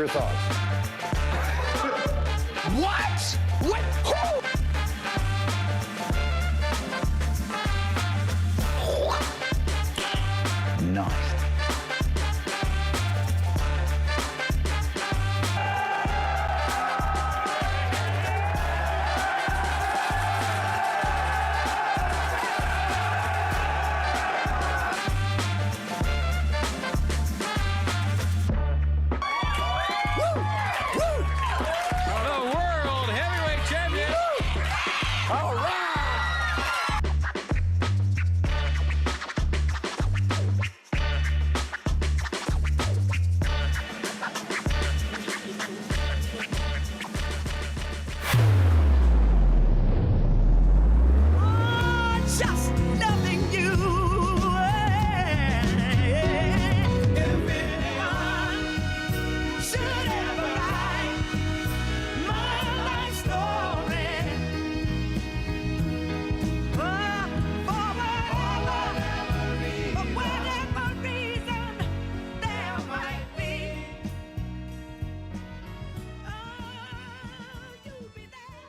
Your thoughts? What? What? Who? Nice.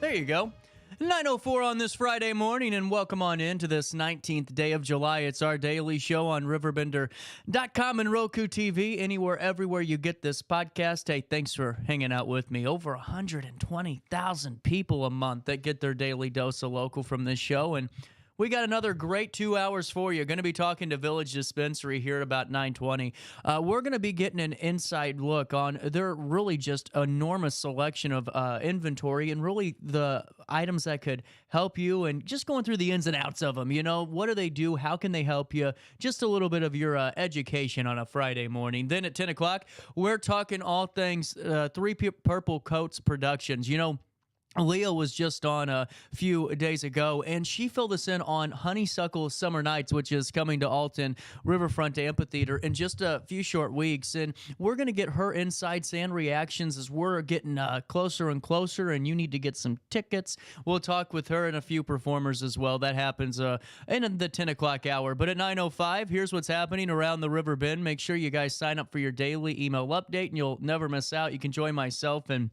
There you go. 9:04 on this Friday morning, and welcome on in to this 19th day of July. It's our daily show on RiverBender.com and Roku TV, anywhere, everywhere you get this podcast. Hey, thanks for hanging out with me. Over 120,000 people a month that get their daily dose of local from this show, and we got another great 2 hours for you. Going to be talking to Village Dispensary here at about 9:20. We're going to be getting an inside look on their really just enormous selection of inventory and really the items that could help you and just going through the ins and outs of them. You know, what do they do? How can they help you? Just a little bit of your education on a Friday morning. Then at 10 o'clock, we're talking all things Three Purple Coats Productions. You know, Leah was just on a few days ago, and she filled us in on Honeysuckle Summer Nights, which is coming to Alton Riverfront Amphitheater in just a few short weeks. And we're going to get her insights and reactions as we're getting closer and closer, and you need to get some tickets. We'll talk with her and a few performers as well. That happens in the 10 o'clock hour. But at 9:05, here's what's happening around the River Bend. Make sure you guys sign up for your daily email update, and you'll never miss out. You can join myself and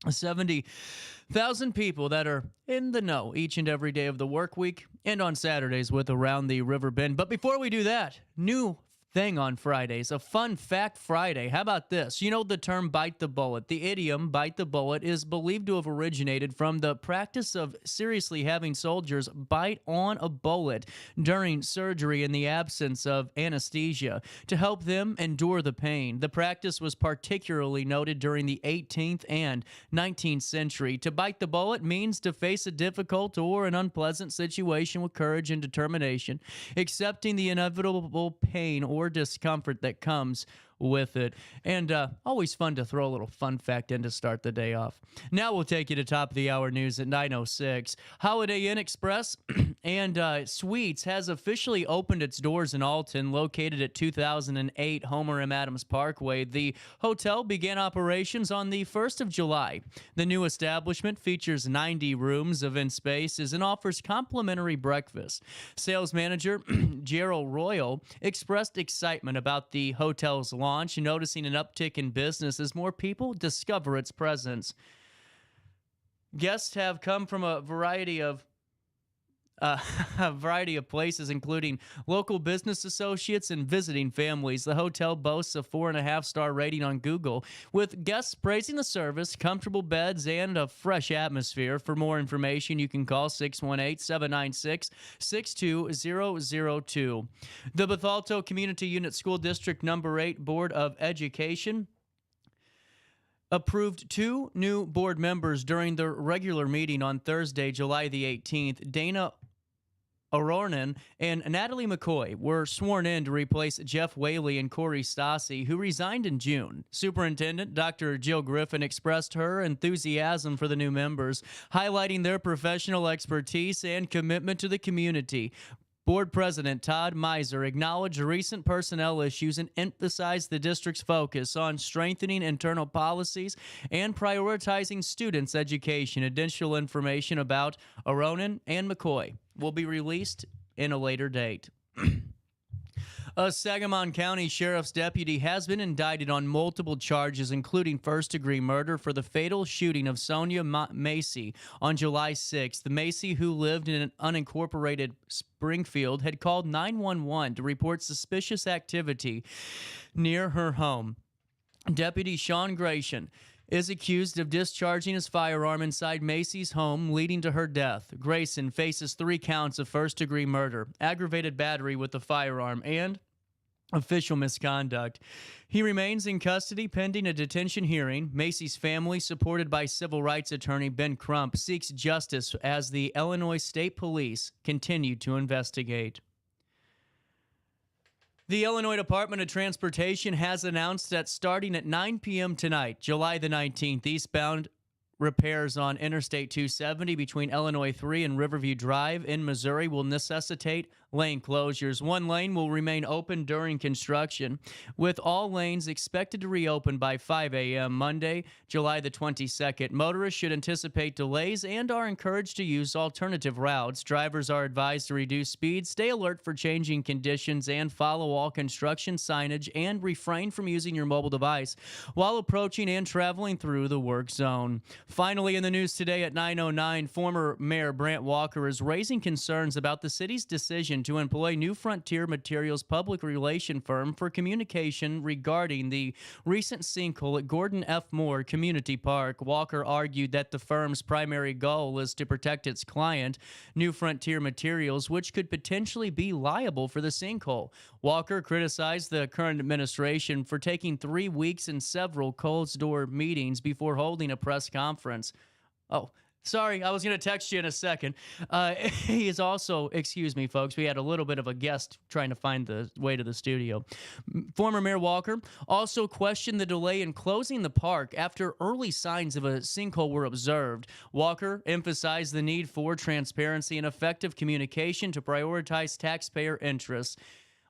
70,000 people that are in the know each and every day of the work week and on Saturdays with Around the River Bend. But before we do that, new thing on Fridays, a fun fact Friday. How about this? You know the term bite the bullet. The idiom bite the bullet is believed to have originated from the practice of seriously having soldiers bite on a bullet during surgery in the absence of anesthesia to help them endure the pain. The practice was particularly noted during the 18th and 19th century. To bite the bullet means to face a difficult or an unpleasant situation with courage and determination, accepting the inevitable pain or discomfort that comes with it. And always fun to throw a little fun fact in to start the day off. Now we'll take you to top of the hour news at 9:06. Holiday Inn Express and Suites has officially opened its doors in Alton, located at 2008 Homer M. Adams Parkway. The hotel began operations on the 1st of July. The new establishment features 90 rooms, event spaces, and offers complimentary breakfast. Sales manager Gerald Royal expressed excitement about the hotel's launch, noticing an uptick in business as more people discover its presence. Guests have come from a variety of places, including local business associates and visiting families. The hotel boasts a 4.5-star rating on Google, with guests praising the service, comfortable beds, and a fresh atmosphere. For more information, you can call 618-796-6200. The Bethalto Community Unit School District Number 8 Board of Education approved 2 new board members during the regular meeting on Thursday, July the 18th. Dana O'Rourke and Natalie McCoy were sworn in to replace Jeff Whaley and Corey Stassi, who resigned in June. Superintendent Dr. Jill Griffin expressed her enthusiasm for the new members, highlighting their professional expertise and commitment to the community. Board President Todd Miser acknowledged recent personnel issues and emphasized the district's focus on strengthening internal policies and prioritizing students' education. Additional information about O'Rourke and McCoy will be released in a later date. A Sangamon County Sheriff's deputy has been indicted on multiple charges, including first-degree murder for the fatal shooting of Sonia Macy on July 6th. The Macy, who lived in an unincorporated Springfield, had called 911 to report suspicious activity near her home. Deputy Sean Gratian is accused of discharging his firearm inside Macy's home, leading to her death. Grayson faces 3 counts of first-degree murder, aggravated battery with a firearm, and official misconduct. He remains in custody pending a detention hearing. Macy's family, supported by civil rights attorney Ben Crump, seeks justice as the Illinois State Police continue to investigate. The Illinois Department of Transportation has announced that starting at 9 p.m. tonight, July the 19th, eastbound repairs on Interstate 270 between Illinois 3 and Riverview Drive in Missouri will necessitate lane closures. One lane will remain open during construction, with all lanes expected to reopen by 5 a.m. Monday, July the 22nd. Motorists should anticipate delays and are encouraged to use alternative routes. Drivers are advised to reduce speed, stay alert for changing conditions, and follow all construction signage, and refrain from using your mobile device while approaching and traveling through the work zone. Finally, in the news today at 9:09, former Mayor Brant Walker is raising concerns about the city's decision to employ New Frontier Materials public relation firm for communication regarding the recent sinkhole at Gordon F. Moore Community Park. Walker argued that the firm's primary goal is to protect its client, New Frontier Materials, which could potentially be liable for the sinkhole. Walker criticized the current administration for taking 3 weeks and several closed-door meetings before holding a press conference. Oh, sorry, I was going to text you in a second. He is also, excuse me, folks, we had a little bit of a guest trying to find the way to the studio. Former Mayor Walker also questioned the delay in closing the park after early signs of a sinkhole were observed. Walker emphasized the need for transparency and effective communication to prioritize taxpayer interests.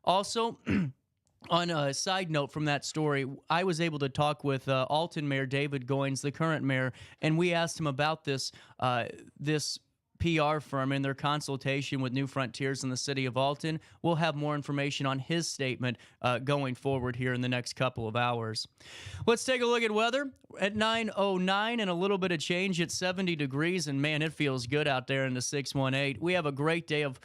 Also, on a side note from that story, I was able to talk with Alton Mayor David Goins, the current mayor, and we asked him about this PR firm and their consultation with New Frontiers in the city of Alton. We'll have more information on his statement going forward here in the next couple of hours. Let's take a look at weather at 9:09 and a little bit of change at 70 degrees, and man, it feels good out there in the 618. We have a great day of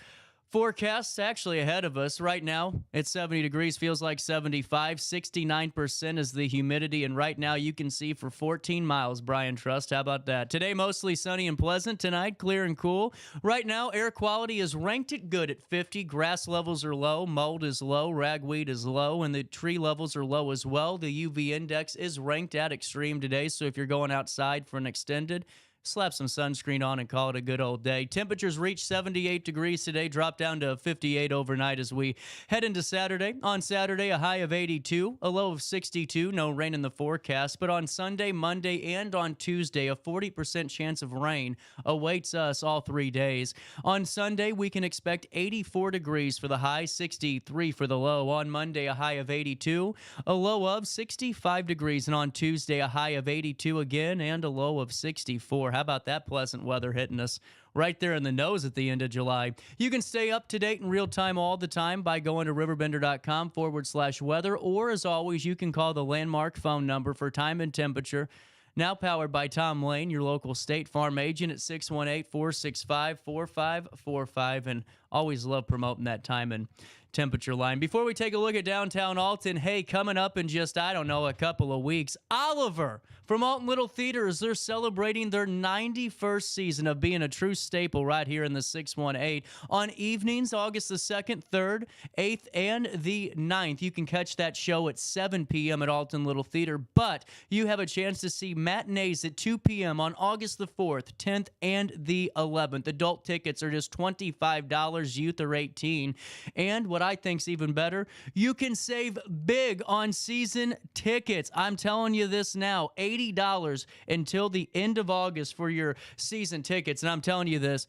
forecasts actually ahead of us. Right now, it's 70 degrees, feels like 75. 69% is the humidity, and right now you can see for 14 miles, Brian Trust. How about that? Today, mostly sunny and pleasant. Tonight, clear and cool. Right now, air quality is ranked at good at 50. Grass levels are low, mold is low, ragweed is low, and the tree levels are low as well. The UV index is ranked at extreme today, so if you're going outside for an extended, slap some sunscreen on and call it a good old day. Temperatures reach 78 degrees today, drop down to 58 overnight as we head into Saturday. On Saturday, a high of 82, a low of 62, no rain in the forecast. But on Sunday, Monday, and on Tuesday, a 40% chance of rain awaits us all 3 days. On Sunday, we can expect 84 degrees for the high, 63 for the low. On Monday, a high of 82, a low of 65 degrees. And on Tuesday, a high of 82 again and a low of 64. How about that pleasant weather hitting us right there in the nose at the end of July? You can stay up to date in real time all the time by going to RiverBender.com/weather, or as always, you can call the landmark phone number for time and temperature. Now powered by Tom Lane, your local State Farm agent at 618-465-4545, and always love promoting that time and temperature line. Before we take a look at downtown Alton, hey, coming up in just, I don't know, a couple of weeks, Oliver from Alton Little Theaters, they're celebrating their 91st season of being a true staple right here in the 618. On evenings, August the 2nd, 3rd, 8th, and the 9th, you can catch that show at 7 p.m. at Alton Little Theater, but you have a chance to see matinees at 2 p.m. on August the 4th, 10th, and the 11th. Adult tickets are just $25, youth are 18, and what I think's even better, you can save big on season tickets. I'm telling you this now, $80 until the end of August for your season tickets. And I'm telling you this,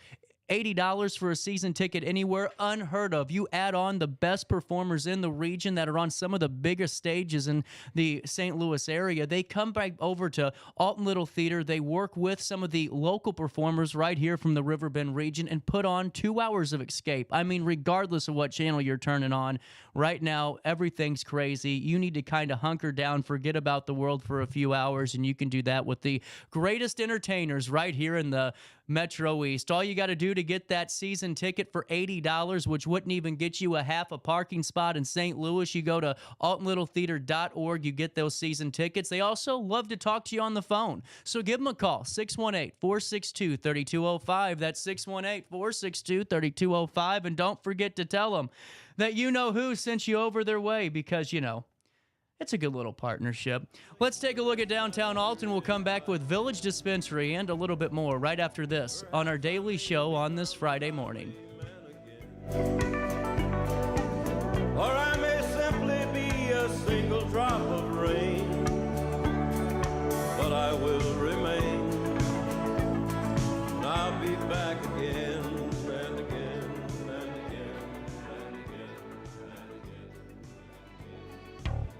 $80 for a season ticket anywhere, unheard of. You add on the best performers in the region that are on some of the biggest stages in the St. Louis area. They come back over to Alton Little Theater. They work with some of the local performers right here from the Riverbend region and put on 2 hours of escape. I mean, regardless of what channel you're turning on, right now, everything's crazy. You need to kind of hunker down, forget about the world for a few hours, and you can do that with the greatest entertainers right here in the Metro East. All you got to do to get that season ticket for $80, which wouldn't even get you a half a parking spot in St. Louis, you go to altonlittletheater.org. You get those season tickets. They also love to talk to you on the phone. So give them a call, 618-462-3205. That's 618-462-3205. And don't forget to tell them that you know who sent you over their way because, you know, it's a good little partnership. Let's take a look at downtown Alton. We'll come back with Village Dispensary and a little bit more right after this on our daily show on this Friday morning. Or I may simply be a single drop of rain, but I will remain. And I'll be back again and again and again and again and again.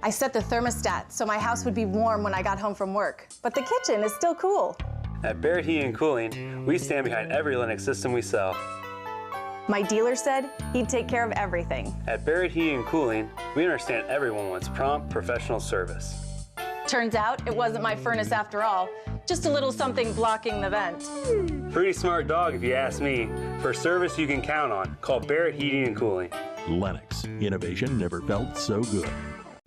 I set the thermostat so my house would be warm when I got home from work, but the kitchen is still cool. At Barrett Heating and Cooling, we stand behind every Lennox system we sell. My dealer said he'd take care of everything. At Barrett Heating and Cooling, we understand everyone wants prompt, professional service. Turns out it wasn't my furnace after all, just a little something blocking the vent. Pretty smart dog if you ask me. For service you can count on, call Barrett Heating and Cooling. Lennox. Innovation never felt so good.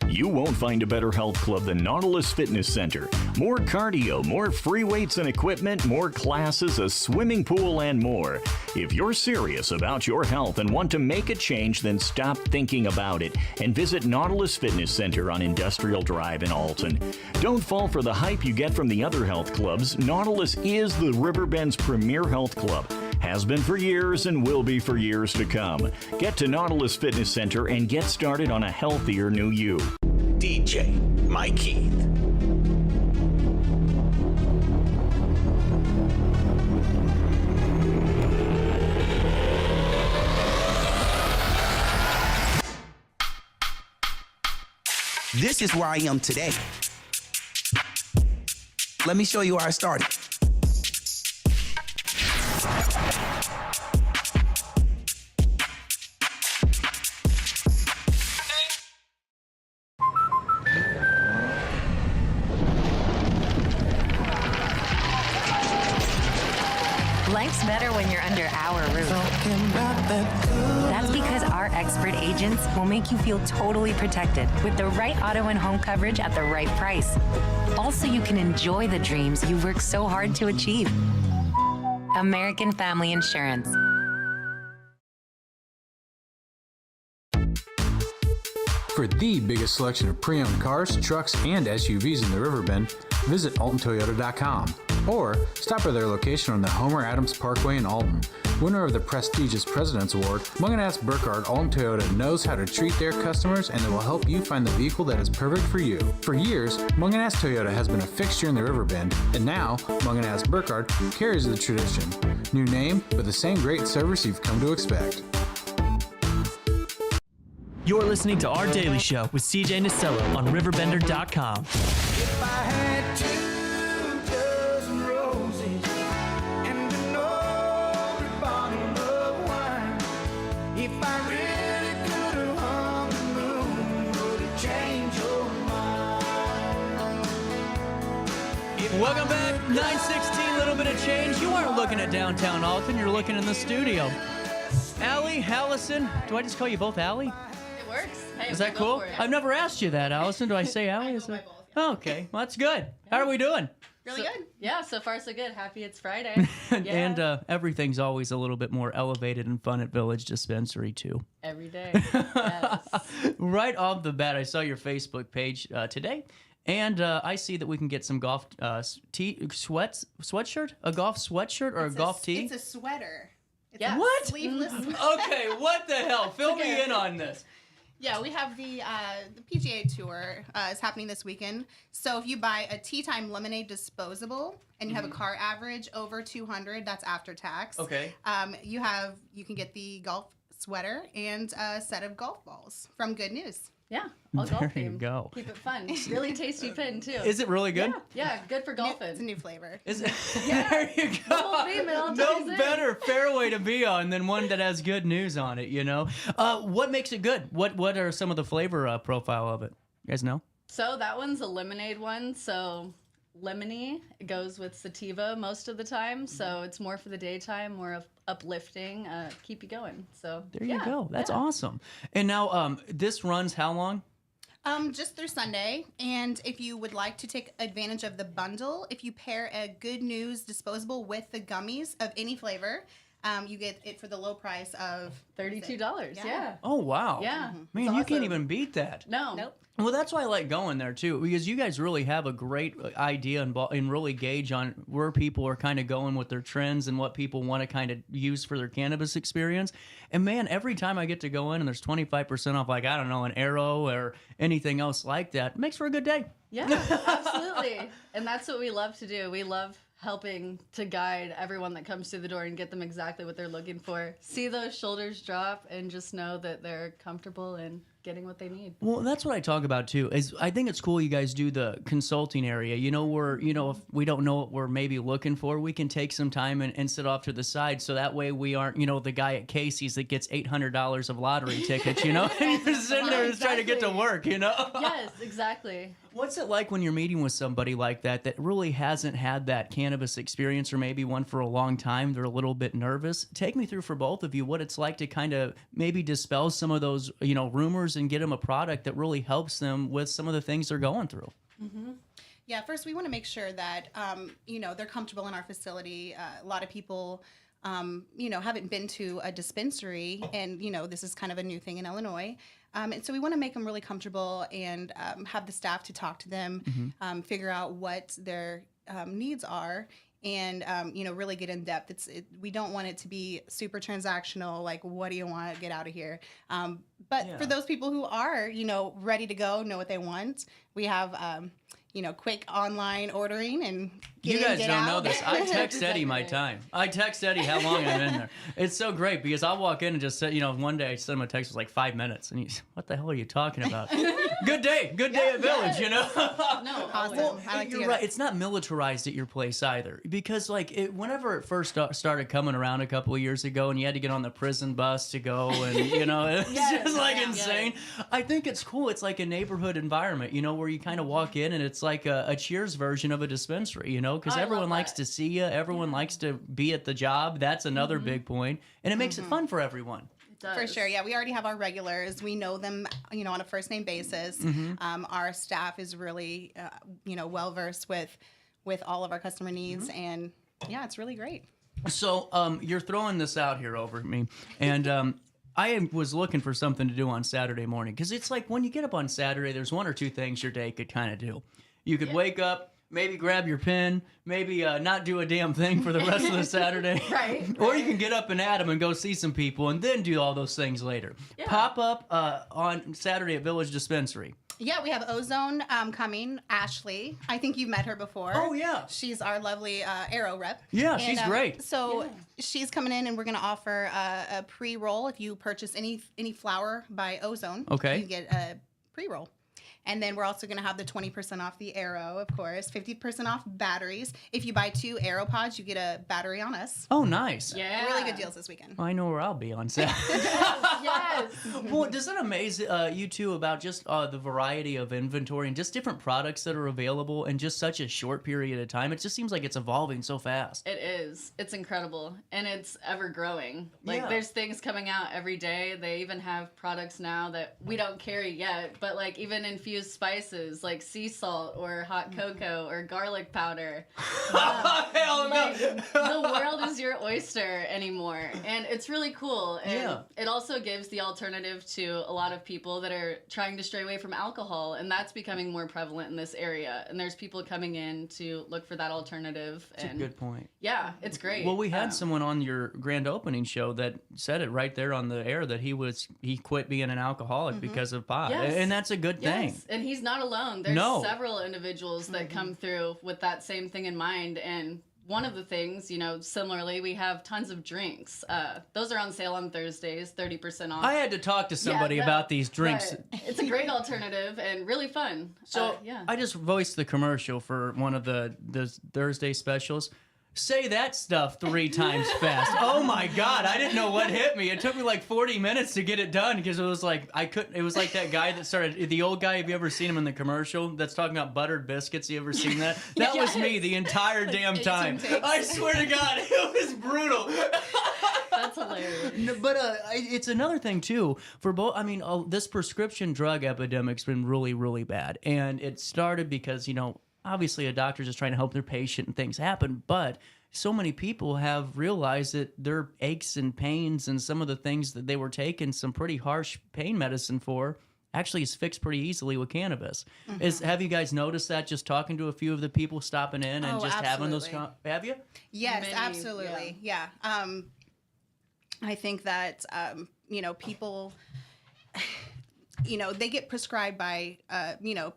You won't find a better health club than Nautilus Fitness Center. More cardio, more free weights and equipment, more classes, a swimming pool, and more. If you're serious about your health and want to make a change, then stop thinking about it and visit Nautilus Fitness Center on Industrial Drive in Alton. Don't fall for the hype you get from the other health clubs. Nautilus is the Riverbend's premier health club. Has been for years and will be for years to come. Get to Nautilus Fitness Center and get started on a healthier new you. DJ Mike Keith. This is where I am today. Let me show you where I started. Life's better when you're under our roof. That's because our expert agents will make you feel totally protected with the right auto and home coverage at the right price. Also, you can enjoy the dreams you've worked so hard to achieve. American Family Insurance. For the biggest selection of pre-owned cars, trucks, and SUVs in the Riverbend, visit AltonToyota.com or stop by their location on the Homer Adams Parkway in Alton. Winner of the prestigious President's Award, Munganast Burkhardt Alton Toyota knows how to treat their customers, and they will help you find the vehicle that is perfect for you. For years, Munganast Toyota has been a fixture in the Riverbend, and now Munganast Burkhardt carries the tradition. New name, but the same great service you've come to expect. You're listening to Our Daily Show with CJ Nasello on RiverBender.com. If I had 2 dozen roses and an old bottle of wine, if I really could have hung the moon, would it change your mind? Welcome back, 916, little bit of change. You aren't looking at downtown Alton, you're looking in the studio. Alli, Allison, do I just call you both Alli? Works. Hey, Is that cool? I've never asked you that, Allison. Do I say Alli? Is that... Oh, okay, well, that's good. How are we doing? Really good. Yeah, so far so good. Happy it's Friday. Yeah. And everything's always a little bit more elevated and fun at Village Dispensary, too. Every day. Yes. Right off the bat, I saw your Facebook page today, and I see that we can get some golf sweatshirt? A golf sweatshirt or a golf tee? It's a sweater. It's Yeah. a What? sleeveless sweater. Okay, what the hell? Fill me in on this. Yeah, we have the PGA Tour is happening this weekend. So if you buy a Tea Time Lemonade disposable and you have a car average over 200, that's after tax. Okay. You can get the golf sweater and a set of golf balls from Good News. Yeah, all golf There you themed. go. Keep it fun. Really tasty pin too. Is it really good? Yeah, good for golfing. It's a new flavor. Is it? There you The whole theme, it all No ties in. better fairway to be on than one that has good news on it, you know? What makes it good? What are some of the flavor profile of it? You guys know? So that one's a lemonade one. So lemony, it goes with sativa most of the time. So it's more for the daytime, more of uplifting, keep you going. So There you go. That's awesome. And now this runs how long? Just through Sunday. And if you would like to take advantage of the bundle, if you pair a Good News disposable with the gummies of any flavor, you get it for the low price of $32. Yeah. Oh, wow. Yeah. Man, It's you can't awesome. even beat that. No. Nope. Well, that's why I like going there, too, because you guys really have a great idea and really gauge on where people are kind of going with their trends and what people want to kind of use for their cannabis experience. And, man, every time I get to go in and there's 25% off, like, I don't know, an Arrow or anything else like that, it makes for a good day. Yeah, absolutely. And that's what we love to do. We love helping to guide everyone that comes through the door and get them exactly what they're looking for. See those shoulders drop and just know that they're comfortable and getting what they need. Well, that's what I talk about too. Is I think it's cool you guys do the consulting area. You know, where if we don't know what we're maybe looking for, we can take some time and sit off to the side, so that way we aren't the guy at Casey's that gets $800 of lottery tickets. And you're sitting there just trying to get to work. Yes, exactly. What's it like when you're meeting with somebody like that really hasn't had that cannabis experience, or maybe one for a long time? They're a little bit nervous. Take me through, for both of you, what it's like to kind of maybe dispel some of those rumors and get them a product that really helps them with some of the things they're going through. Mm-hmm. Yeah, first we want to make sure that they're comfortable in our facility. A lot of people haven't been to a dispensary, and this is kind of a new thing in Illinois. And so we want to make them really comfortable and have the staff to talk to them, figure out what their needs are, and really get in depth. We don't want it to be super transactional, like, what do you want, get out of here. But for those people who are ready to go, know what they want, we have quick online ordering and You guys don't know this. I text Eddie my time. I text Eddie how long I'm in there. It's so great because I'll walk in and just say, one day I sent him a text, it was like 5 minutes. And he's, what the hell are you talking about? Good day at Village, No, awesome. I like to you're hear right. that. It's not militarized at your place either, because whenever it first started coming around a couple of years ago, and you had to get on the prison bus to go, and it's just insane. I think it's cool. It's like a neighborhood environment, where you kind of walk in and it's like a Cheers version of a dispensary, because I everyone love likes that. to see you, everyone likes to be at the job. That's another big point, and it makes it fun for everyone. For sure, yeah. We already have our regulars. We know them, on a first name basis. Our staff is really, well versed with all of our customer needs, and yeah, it's really great. So you're throwing this out here over me, and I was looking for something to do on Saturday morning, because it's like when you get up on Saturday, there's one or two things your day could kind of do. You could wake up, maybe grab your pen, maybe not do a damn thing for the rest of the Saturday. Right. Or you can get up and at 'em and go see some people and then do all those things later. Yeah. Pop up on Saturday at Village Dispensary. Yeah, we have Ozone coming. Ashley, I think you've met her before. Oh, yeah. She's our lovely Arrow rep. Yeah, And, she's great. So she's coming in, and we're going to offer a pre-roll. If you purchase any flower by Ozone, Okay. you get a pre-roll. And then we're also going to have the 20% off the Arrow, of course, 50% off batteries. If you buy 2 Arrow pods, you get a battery on us. Oh, nice. Yeah. Really good deals this weekend. I know where I'll be on Saturday. Yes. Well, does it amaze you two about just the variety of inventory and just different products that are available in just such a short period of time? It just seems like it's evolving so fast. It is. It's incredible. And it's ever growing. Yeah. There's things coming out every day. They even have products now that we don't carry yet, but even infused spices like sea salt or hot cocoa or garlic powder. Hell no. the world is your oyster anymore, and it's really cool. And it also gives the alternative to a lot of people that are trying to stray away from alcohol, and that's becoming more prevalent in this area. And there's people coming in to look for that alternative. That's a good point. Yeah, it's great. Well, we had someone on your grand opening show that said it right there on the air that he quit being an alcoholic because of pot, and that's a good thing. And he's not alone. There's several individuals that come through with that same thing in mind. And one of the things, similarly, we have tons of drinks. Those are on sale on Thursdays, 30% off. I had to talk to somebody about these drinks. It's a great alternative and really fun. So I just voiced the commercial for one of the Thursday specials. Say that stuff 3 times fast. Oh my God, I didn't know what hit me. It took me like 40 minutes to get it done because it was like it was like that guy that started, the old guy, have you ever seen him in the commercial that's talking about buttered biscuits? You ever seen that? That was me the entire damn time. I swear to God, it was brutal. That's hilarious. No, but it's another thing too for both. I mean, this prescription drug epidemic's been really, really bad, and it started because obviously a doctor's just trying to help their patient and things happen, but so many people have realized that their aches and pains and some of the things that they were taking some pretty harsh pain medicine for actually is fixed pretty easily with cannabis. Have you guys noticed that just talking to a few of the people stopping in and just having those? Have you? Yes, absolutely. Yeah. I think that, people... they get prescribed by,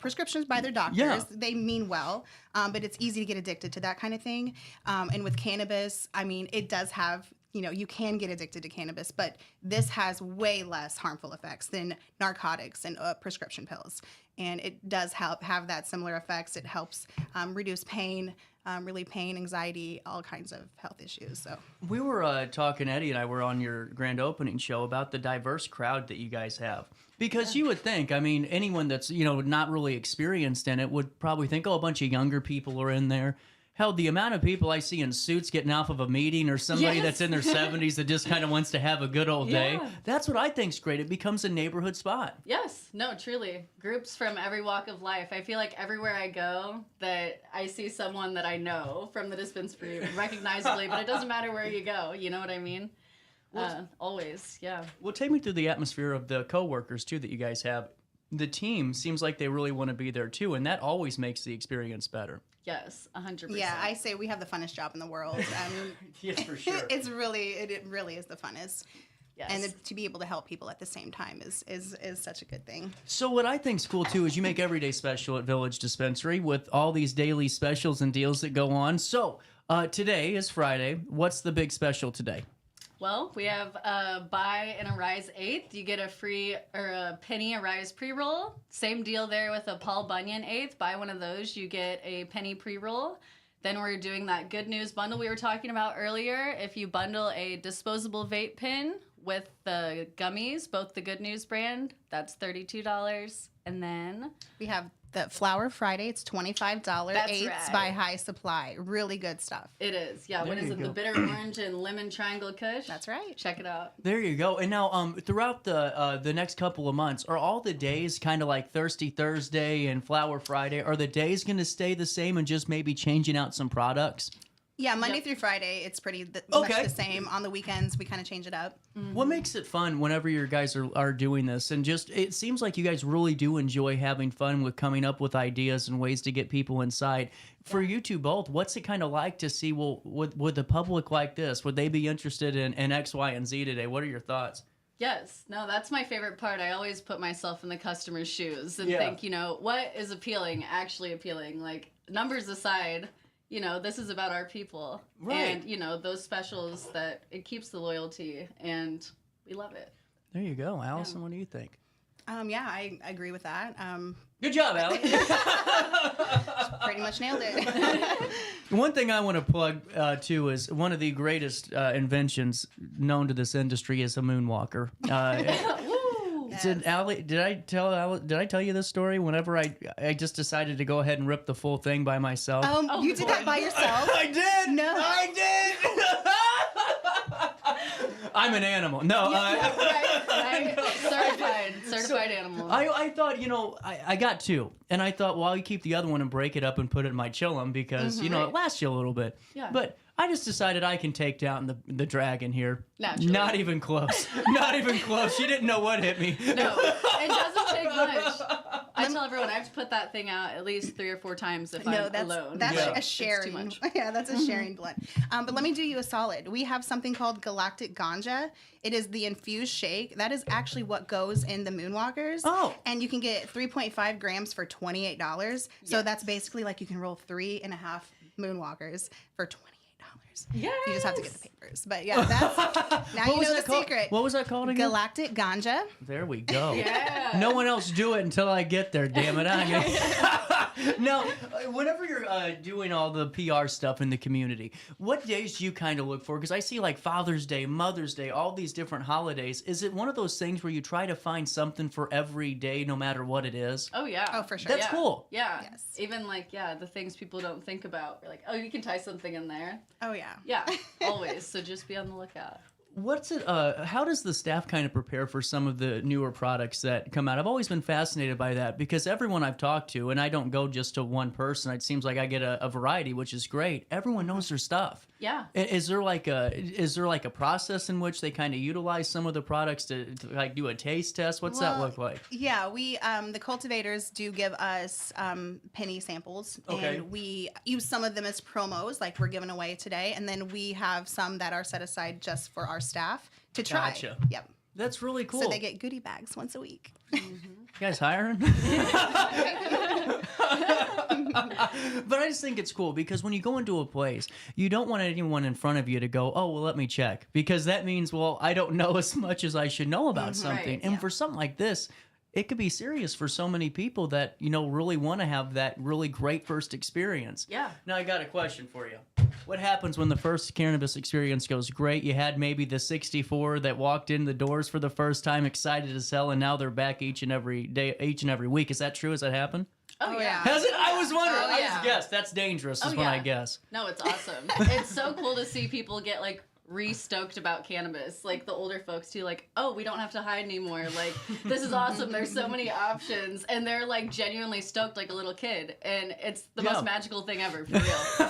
prescriptions by their doctors. Yeah. They mean well, but it's easy to get addicted to that kind of thing. And with cannabis, I mean, it does have, you can get addicted to cannabis, but this has way less harmful effects than narcotics and prescription pills. And it does have that similar effects. It helps reduce pain, relieve pain, anxiety, all kinds of health issues. So we were talking, Eddie and I were on your grand opening show about the diverse crowd that you guys have. Because you would think, I mean, anyone that's, not really experienced in it would probably think, a bunch of younger people are in there. Hell, the amount of people I see in suits getting off of a meeting or somebody that's in their 70s that just kind of wants to have a good old day. That's what I think's great. It becomes a neighborhood spot. Yes. No, truly. Groups from every walk of life. I feel like everywhere I go that I see someone that I know from the dispensary recognizably, but it doesn't matter where you go. You know what I mean? Always, yeah. Well, take me through the atmosphere of the coworkers, too, that you guys have. The team seems like they really want to be there, too, and that always makes the experience better. Yes, 100%. Yeah, I say we have the funnest job in the world. Yes, for sure. It really is the funnest. Yes. And to be able to help people at the same time is such a good thing. So what I think's cool, too, is you make every day special at Village Dispensary with all these daily specials and deals that go on. So today is Friday. What's the big special today? Well, we have buy an Arise 8th. You get a free or a penny Arise pre-roll. Same deal there with a Paul Bunyan 8th. Buy one of those, you get a penny pre-roll. Then we're doing that Good News bundle we were talking about earlier. If you bundle a disposable vape pen with the gummies, both the Good News brand, that's $32. And then we have the Flower Friday. It's $25. Eights by High Supply. Really good stuff. It is. Yeah. What is it? The Bitter Orange and Lemon Triangle Kush. That's right. Check it out. There you go. And now, throughout the next couple of months, are all the days kind of like Thirsty Thursday and Flower Friday? Are the days going to stay the same and just maybe changing out some products? Yeah, Monday through Friday, it's pretty much the same. On the weekends, we kind of change it up. What makes it fun whenever your guys are doing this? And just, it seems like you guys really do enjoy having fun with coming up with ideas and ways to get people inside. For you two both, what's it kind of like to see, well, would the public like this? Would they be interested in X, Y, and Z today? What are your thoughts? Yes. No, that's my favorite part. I always put myself in the customer's shoes and think, what is appealing, actually appealing? Like, numbers aside, this is about our people. Right. And, those specials that it keeps the loyalty, and we love it. There you go. Allison, what do you think? Yeah, I agree with that. Good job, Alli. Pretty much nailed it. One thing I want to plug, too, is one of the greatest inventions known to this industry is a moonwalker. Alli, did I tell you this story? Whenever I just decided to go ahead and rip the full thing by myself. You did that by yourself? I did. No, I did. I'm an animal. No. Right. Right? Certified animal. I thought, I got 2. And I thought, well, I'll keep the other one and break it up and put it in my chillum because, it lasts you a little bit. Yeah. But I just decided I can take down the dragon here. Naturally. Not even close. Not even close. She didn't know what hit me. No, it doesn't take much. I tell everyone I have to put that thing out at least 3 or 4 times if I'm alone. That's Yeah. a sharing. It's too much. Yeah, that's a sharing blend. But let me do you a solid. We have something called Galactic Ganja. It is the infused shake. That is actually what goes in the Moonwalkers. Oh. And you can get 3.5 grams for $28. So that's basically like you can roll 3.5 Moonwalkers for $28. Yes. You just have to get the papers. But yeah, that's now you know the secret. What was that called again? Galactic Ganja. There we go. Yeah. No one else do it until I get there, damn it. Now, whenever you're doing all the PR stuff in the community, what days do you kind of look for? Because I see like Father's Day, Mother's Day, all these different holidays. Is it one of those things where you try to find something for every day, no matter what it is? Oh, yeah. Oh, for sure. That's cool. Yeah. Yes. Even the things people don't think about. You're like, oh, you can tie something in there. Oh, yeah. Yeah, always. So just be on the lookout. What's it? How does the staff kind of prepare for some of the newer products that come out? I've always been fascinated by that because everyone I've talked to, and I don't go just to one person. It seems like I get a variety, which is great. Everyone knows their stuff. Yeah. Is there like a process in which they kind of utilize some of the products to like do a taste test? What's that look like? Yeah, we the cultivators do give us penny samples, Okay. and we use some of them as promos, like we're giving away today, and then we have some that are set aside just for our staff to try. Gotcha. Yep. That's really cool. So they get goodie bags once a week. You guys hiring? But I just think it's cool because when you go into a place, you don't want anyone in front of you to go, oh, well, let me check. Because that means, well, I don't know as much as I should know about something. Right, and for something like this, it could be serious for so many people that, really want to have that really great first experience. Yeah. Now, I got a question for you. What happens when the first cannabis experience goes great? You had maybe the 64 that walked in the doors for the first time, excited to sell, and now they're back each and every day, each and every week. Is that true? Has that happened? Oh, yeah. Has it? I was wondering. Oh, I yeah. just guessed. That's dangerous is when I guess. No, it's awesome. It's so cool to see people get re-stoked about cannabis, like the older folks too, like, oh, we don't have to hide anymore, like this is awesome, there's so many options, and they're like genuinely stoked like a little kid, and it's the most magical thing ever, for real.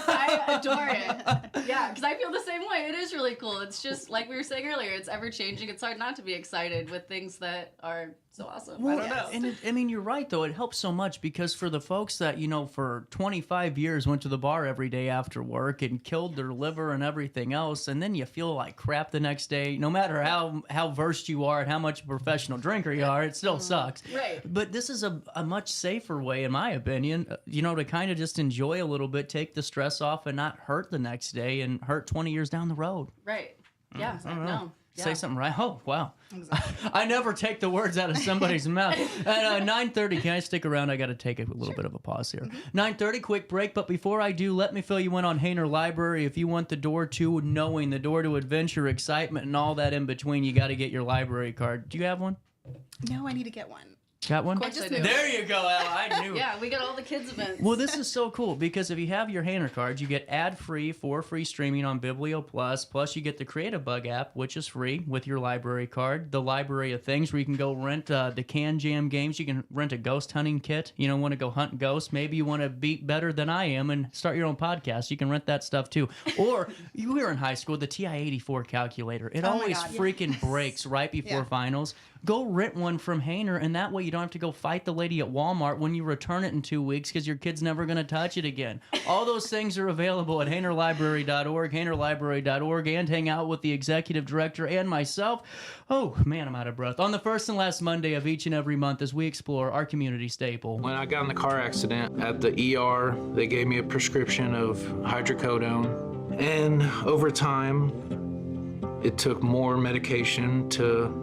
I adore it. Yeah, because I feel the same way. It is really cool. It's just like we were saying earlier, it's ever changing. It's hard not to be excited with things that are so awesome. I don't know. And you're right, though. It helps so much because for the folks that, for 25 years went to the bar every day after work and killed their liver and everything else, and then you feel like crap the next day, no matter how versed you are and how much a professional drinker you are, it still sucks. Right. But this is a much safer way, in my opinion, to kind of just enjoy a little bit, take the stress off, and not hurt the next day and hurt 20 years down the road. Right. Yeah. I don't know. No. Yeah. Say something right. Oh, wow. Exactly. I never take the words out of somebody's mouth. At 9:30, can I stick around? I got to take a little bit of a pause here. 9:30, quick break. But before I do, let me fill you in on Hainer Library. If you want the door to knowing, the door to adventure, excitement, and all that in between, you got to get your library card. Do you have one? No, I need to get one. Got one? Of course I do. There you go, Al. I knew. Yeah, we got all the kids' events. Well, this is so cool because if you have your Hainer cards, you get ad-free for free streaming on Biblio Plus. Plus, you get the Creative Bug app, which is free with your library card. The Library of Things, where you can go rent the Can Jam games. You can rent a ghost hunting kit. You don't want to go hunt ghosts. Maybe you want to beat better than I am and start your own podcast. You can rent that stuff too. Or you were in high school, the TI-84 calculator. It always freaking breaks right before finals. Go rent one from Hainer, and that way you don't have to go fight the lady at Walmart when you return it in 2 weeks because your kid's never going to touch it again. All those things are available at HainerLibrary.org, HainerLibrary.org, and hang out with the executive director and myself. Oh, man, I'm out of breath. On the first and last Monday of each and every month as we explore our community staple. When I got in the car accident at the ER, they gave me a prescription of hydrocodone. And over time, it took more medication to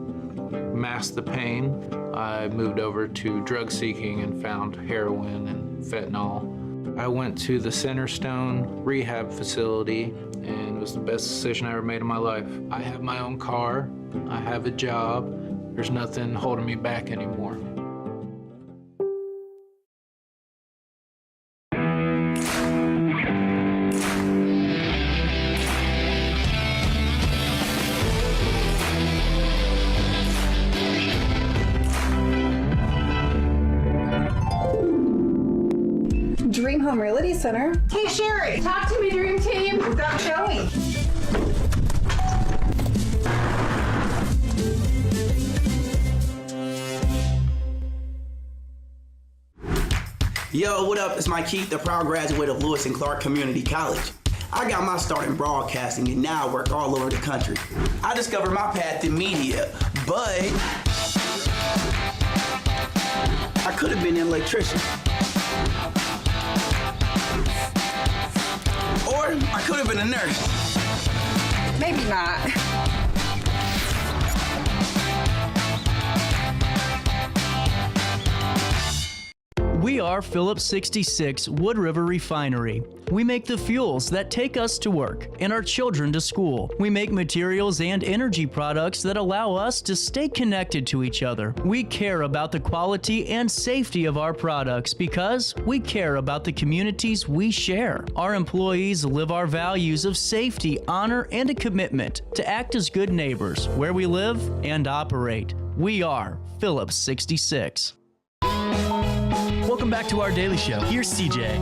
mask the pain. I moved over to drug seeking and found heroin and fentanyl. I went to the Centerstone rehab facility, and it was the best decision I ever made in my life. I have my own car, I have a job, there's nothing holding me back anymore. Center. Hey, Sherry, talk to me, Dream Team. We've got Joey. Yo, what up? It's Mike Keith, the proud graduate of Lewis and Clark Community College. I got my start in broadcasting and now I work all over the country. I discovered my path in media, but I could have been an electrician. Or I could have been a nurse. Maybe not. We are Phillips 66 Wood River Refinery. We make the fuels that take us to work and our children to school. We make materials and energy products that allow us to stay connected to each other. We care about the quality and safety of our products because we care about the communities we share. Our employees live our values of safety, honor, and a commitment to act as good neighbors where we live and operate. We are Phillips 66. Welcome back to our daily show. Here's CJ.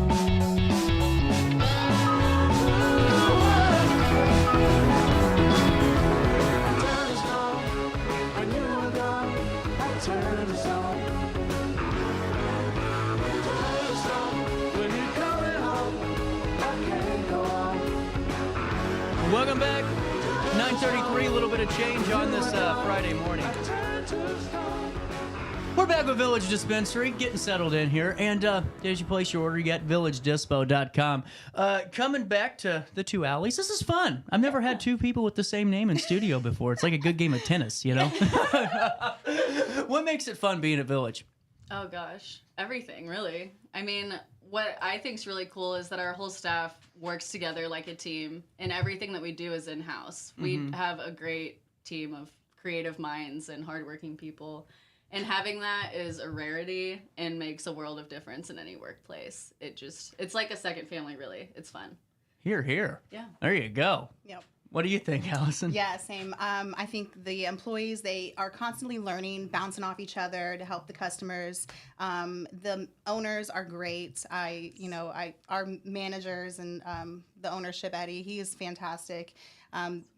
Welcome back. 9:33, a little bit of change on this Friday morning. We're back with Village Dispensary, getting settled in here. And as you place your order, you got VillageDispo.com. Coming back to the two Allis. This is fun. I've never had two people with the same name in studio before. It's like a good game of tennis, you know? What makes it fun being at Village? Oh, gosh. Everything, really. I mean, what I think is really cool is that our whole staff works together like a team, and everything that we do is in-house. We have a great team of creative minds and hardworking people. And having that is a rarity and makes a world of difference in any workplace. It's like a second family, really. It's fun. Here, here. Yeah. There you go. Yep. What do you think, Allison? Yeah, same. I think the employees, they are constantly learning, bouncing off each other to help the customers. The owners are great. Our managers and the ownership, Eddie, he is fantastic.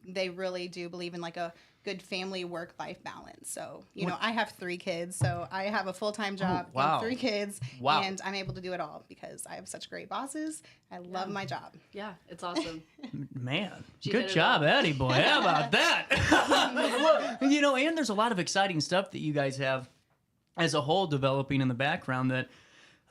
They really do believe in like a good family work-life balance. So, I have 3 kids, so I have a full-time job and 3 kids, and I'm able to do it all because I have such great bosses. I love my job. Yeah, it's awesome. Man, good job, Eddie boy. How about that? And there's a lot of exciting stuff that you guys have as a whole developing in the background that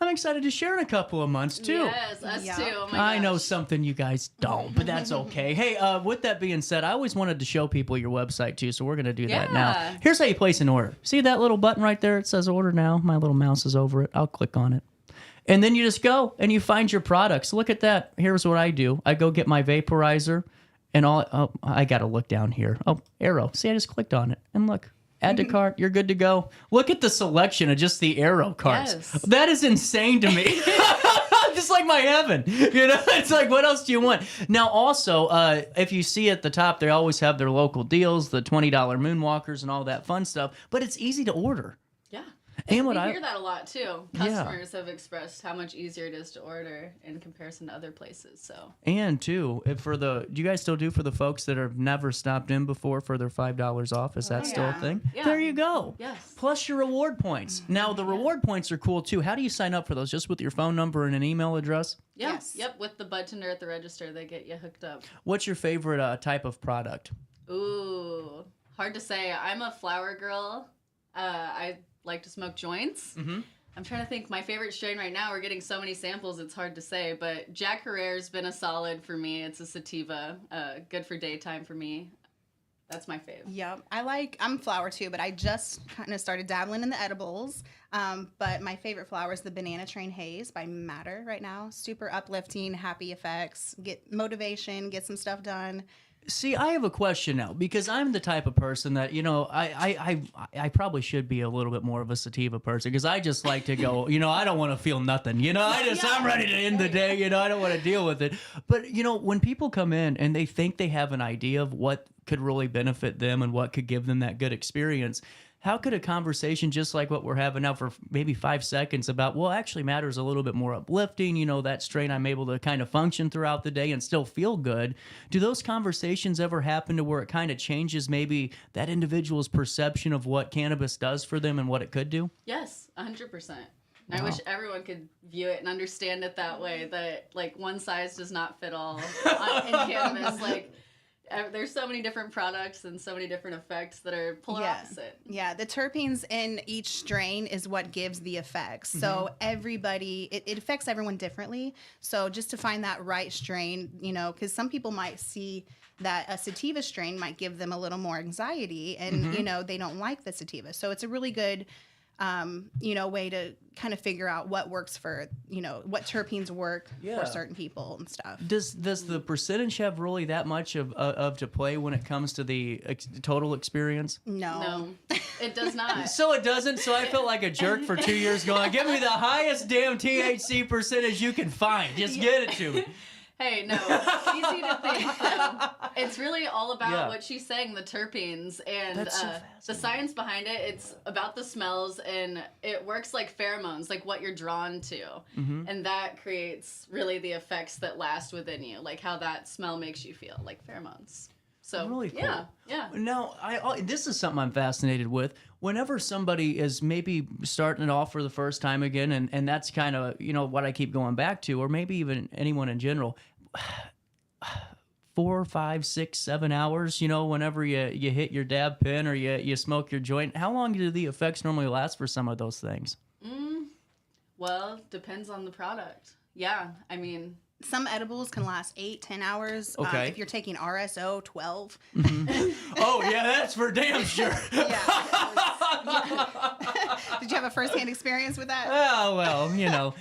I'm excited to share in a couple of months, too. Yes, us too. Oh my I know gosh. something you guys don't, but that's okay. Hey, with that being said, I always wanted to show people your website, too, so we're going to do that now. Here's how you place an order. See that little button right there? It says order now. My little mouse is over it. I'll click on it. And then you just go and you find your products. Look at that. Here's what I do. I go get my vaporizer and I got to look down here. Oh, arrow. See, I just clicked on it. And look. Add to cart, you're good to go. Look at the selection of just the arrow carts. Yes. That is insane to me. Just like my heaven. It's like, what else do you want? Now, also, if you see at the top, they always have their local deals, the $20 moonwalkers and all that fun stuff. But it's easy to order. Yeah. And we hear that a lot, too. Customers have expressed how much easier it is to order in comparison to other places. So. And, too, do you guys still do for the folks that have never stopped in before for their $5 off? Is that still a thing? Yeah. There you go. Yes. Plus your reward points. Now, the reward points are cool, too. How do you sign up for those? Just with your phone number and an email address? Yeah. Yes. Yep. With the bartender at the register, they get you hooked up. What's your favorite type of product? Ooh, hard to say. I'm a flower girl. I like to smoke joints. I'm trying to think. My favorite strain right now, we're getting so many samples, it's hard to say, but Jack Herrera's been a solid for me. It's a sativa, good for daytime for me. That's my fave. Yep. I'm flower too, but I just kind of started dabbling in the edibles. But my favorite flower is the Banana Train Haze by Matter right now. Super uplifting, happy effects, get motivation, get some stuff done. See, I have a question now because I'm the type of person that, I probably should be a little bit more of a sativa person because I just like to go, I don't want to feel nothing, I'm ready to end the day, I don't want to deal with it. But, when people come in and they think they have an idea of what could really benefit them and what could give them that good experience, how could a conversation just like what we're having now for maybe 5 seconds about, well, actually matters a little bit more uplifting, you know, that strain, I'm able to kind of function throughout the day and still feel good. Do those conversations ever happen to where it kind of changes maybe that individual's perception of what cannabis does for them and what it could do? Yes, 100%. I wish everyone could view it and understand it that way, that like one size does not fit all in cannabis. Like there's so many different products and so many different effects that are polar opposite. Yeah, the terpenes in each strain is what gives the effects. So everybody, it affects everyone differently. So just to find that right strain, you know, because some people might see that a sativa strain might give them a little more anxiety and, you know, they don't like the sativa. So it's a really good you know, way to kind of figure out what works for, you know, what terpenes work for certain people and stuff. Does the percentage have really that much of to play when it comes to the total experience? No, it does not. So it doesn't. So I felt like a jerk for 2 years going, give me the highest damn THC percentage you can find. Just get it to me. Hey, no, easy to think. It's really all about what she's saying, the terpenes, and the science behind it. It's about the smells, and it works like pheromones, like what you're drawn to. And that creates really the effects that last within you, like how that smell makes you feel, like pheromones. So, really cool. Yeah. Now, this is something I'm fascinated with. Whenever somebody is maybe starting it off for the first time again, and that's kind of, you know, what I keep going back to, or maybe even anyone in general, 4, 5, 6, 7 hours, you know, whenever you hit your dab pen or you smoke your joint, how long do the effects normally last for some of those things? Well, depends on the product. Yeah, I mean... Some edibles can last 8, 10 hours. Okay. If you're taking RSO, 12. Oh, yeah, that's for damn sure. Did you have a first-hand experience with that? Oh, well, you know.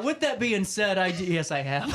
With that being said, yes, I have.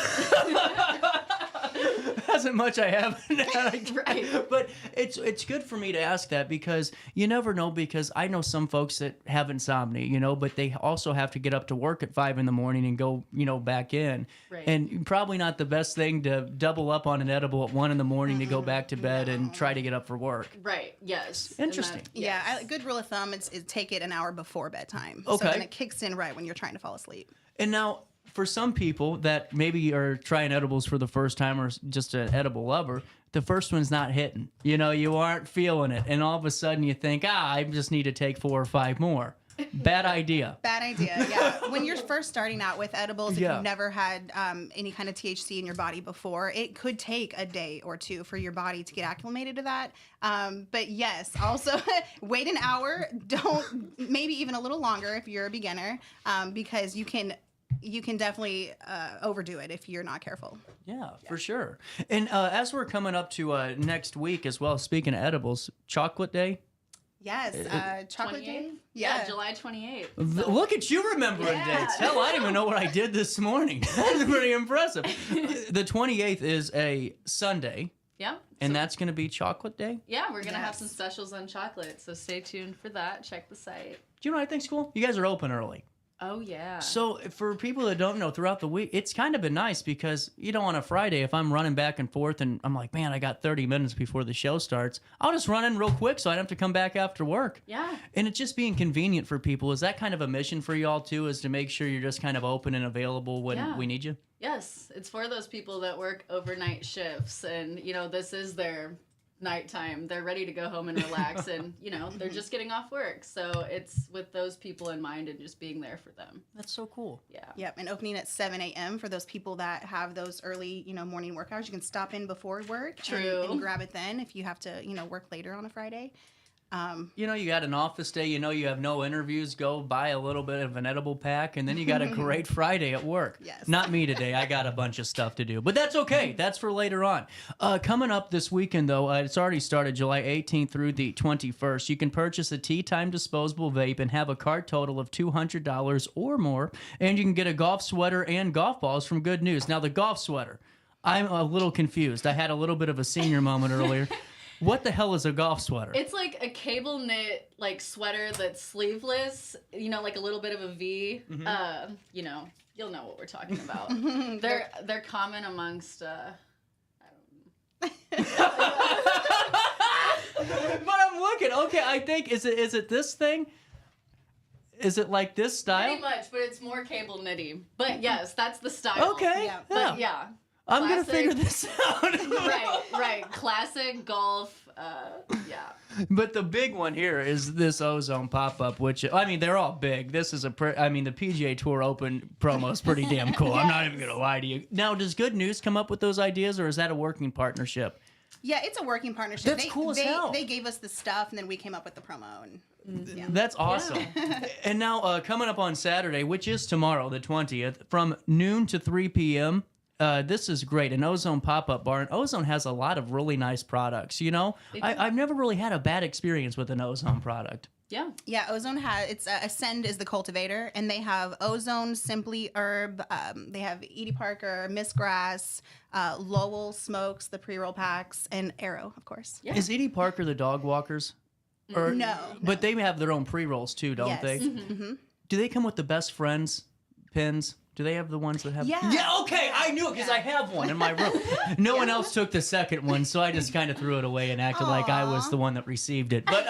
Hasn't much I haven't. Right. But it's good for me to ask that because you never know, because I know some folks that have insomnia, you know, but they also have to get up to work at 5 in the morning and go, you know, back in. Right. And probably not the best thing to double up on an edible at 1 in the morning to go back to bed and try to get up for work. Right, yes. Interesting. Yeah, a good rule of thumb is take it an hour before bedtime. Okay. So then it kicks in right when you're trying to fall asleep. And now, for some people that maybe are trying edibles for the first time or just an edible lover, the first one's not hitting. You know, you aren't feeling it. And all of a sudden you think, I just need to take 4 or 5 more. Bad idea. Bad idea, yeah. When you're first starting out with edibles, if you've never had any kind of THC in your body before, it could take a day or 2 for your body to get acclimated to that. But yes, also wait an hour. Maybe even a little longer if you're a beginner, because you can definitely overdo it if you're not careful. Yeah, for sure. And as we're coming up to next week as well, speaking of edibles, Chocolate Day. Yes, Chocolate Day. Yeah, July 28th. So. Look at you remembering dates. Hell, I didn't even know what I did this morning. That's pretty impressive. The 28th is a Sunday. Yeah. And that's going to be Chocolate Day? Yeah, we're going to have some specials on chocolate, so stay tuned for that. Check the site. Do you know what I think's cool? You guys are open early. Oh, yeah. So for people that don't know, throughout the week, it's kind of been nice because, you know, on a Friday, if I'm running back and forth and I'm like, man, I got 30 minutes before the show starts, I'll just run in real quick so I don't have to come back after work. Yeah. And it's just being convenient for people. Is that kind of a mission for y'all, too, is to make sure you're just kind of open and available when we need you? Yes. It's for those people that work overnight shifts and, you know, this is their nighttime. They're ready to go home and relax and, you know, they're just getting off work. So it's with those people in mind and just being there for them. That's so cool. Yeah. Yep. And opening at 7 a.m. for those people that have those early, you know, morning work hours. You can stop in before work. True. And grab it then if you have to, you know, work later on a Friday. You know, you got an office day, you know, you have no interviews, go buy a little bit of an edible pack, and then you got a great Friday at work. Yes. Not me today. I got a bunch of stuff to do, but that's okay. That's for later on. Coming up this weekend, though, it's already started July 18th through the 21st. You can purchase a Tea Time disposable vape and have a cart total of $200 or more, and you can get a golf sweater and golf balls from Good News. Now, the golf sweater, I'm a little confused. I had a little bit of a senior moment earlier. What the hell is a golf sweater? It's like a cable knit like sweater that's sleeveless, you know, like a little bit of a V. Mm-hmm. You know, you'll know what we're talking about. They're common amongst But I'm looking. Okay, I think is it this thing? Is it like this style? Pretty much, but it's more cable knitty. But yes, that's the style. Okay. Yeah. But yeah. I'm going to figure this out. Right. Classic golf. Yeah. But the big one here is this Ozone pop-up, which, I mean, they're all big. This is the PGA Tour Open promo is pretty damn cool. I'm not even going to lie to you. Now, does Good News come up with those ideas, or is that a working partnership? Yeah, it's a working partnership. That's cool as hell. They gave us the stuff, and then we came up with the promo. And yeah. That's awesome. And now, coming up on Saturday, which is tomorrow, the 20th, from noon to 3 p.m., this is great. An Ozone pop-up bar. And Ozone has a lot of really nice products, you know? I've never really had a bad experience with an Ozone product. Yeah. Yeah, Ozone has, Ascend is the cultivator, and they have Ozone, Simply Herb, they have Edie Parker, Miss Grass, Lowell Smokes, the pre-roll packs, and Arrow, of course. Yeah. Is Edie Parker the dog walkers? Or, no. But they have their own pre-rolls too, don't they? Mm-hmm. Do they come with the best friends pins? Do they have the ones that have? Yeah. Okay, I knew it because I have one in my room. No one else took the second one, so I just kind of threw it away and acted like I was the one that received it. But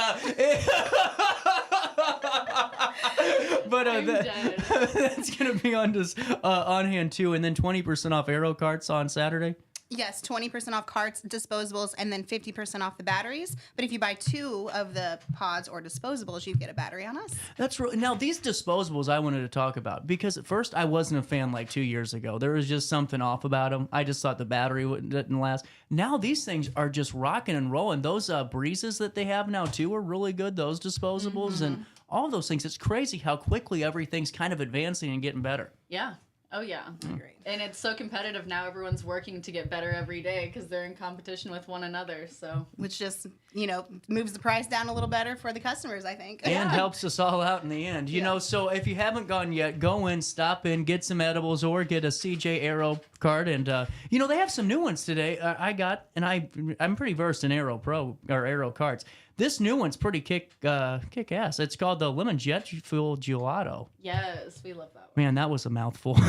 that's gonna be on hand too, and then 20% off Aero carts on Saturday. Yes, 20% off carts, disposables, and then 50% off the batteries. But if you buy 2 of the pods or disposables, you get a battery on us. That's right. Now, these disposables I wanted to talk about, because at first I wasn't a fan like 2 years ago. There was just something off about them. I just thought the battery didn't last. Now these things are just rocking and rolling. Those breezes that they have now too are really good, those disposables, and all those things. It's crazy how quickly everything's kind of advancing and getting better. Yeah. Oh, yeah. Great. And it's so competitive now. Everyone's working to get better every day because they're in competition with one another. So, which just, moves the price down a little better for the customers, I think. And helps us all out in the end. You know, so if you haven't gone yet, go in, stop in, get some edibles, or get a CJ Aero card. And, they have some new ones today. I got, and I'm pretty versed in Aero Pro, or Aero cards. This new one's pretty kick ass. It's called the Lemon Jet Fuel Gelato. Yes, we love that one. Man, that was a mouthful.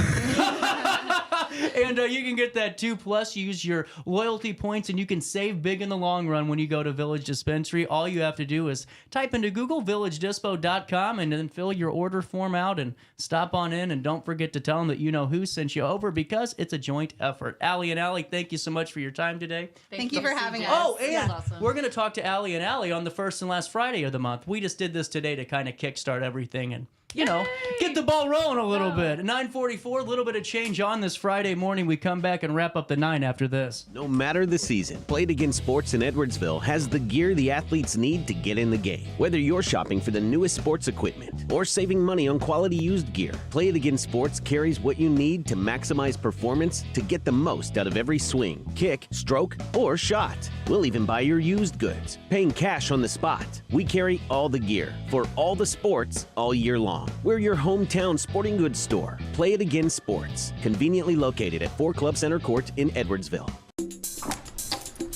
And you can get that 2+. Use your loyalty points, and you can save big in the long run when you go to Village Dispensary. All you have to do is type into Google VillageDispo.com and then fill your order form out and stop on in. And don't forget to tell them that you know who sent you over, because it's a joint effort. Allie and Alli, thank you so much for your time today. Thank you for having us. Oh, and we're going to talk to Allie and Alli on the first and last Friday of the month. We just did this today to kind of kickstart everything and get the ball rolling a little bit. 9:44, a little bit of change on this Friday morning. We come back and wrap up the 9 after this. No matter the season, Play It Again Sports in Edwardsville has the gear the athletes need to get in the game. Whether you're shopping for the newest sports equipment or saving money on quality used gear, Play It Again Sports carries what you need to maximize performance to get the most out of every swing, kick, stroke, or shot. We'll even buy your used goods, paying cash on the spot. We carry all the gear for all the sports all year long. We're your hometown sporting goods store. Play It Again Sports, conveniently located at 4 Club Center Court in Edwardsville.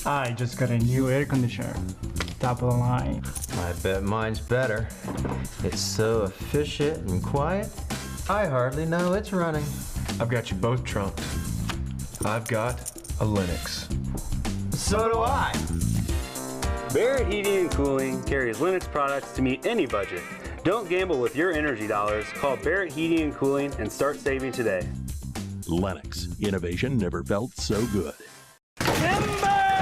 I just got a new air conditioner. Top of the line. I bet mine's better. It's so efficient and quiet, I hardly know it's running. I've got you both trumped. I've got a Linux. So do I. Barrett Heating and Cooling carries Linux products to meet any budget. Don't gamble with your energy dollars. Call Barrett Heating and Cooling and start saving today. Lennox. Innovation never felt so good.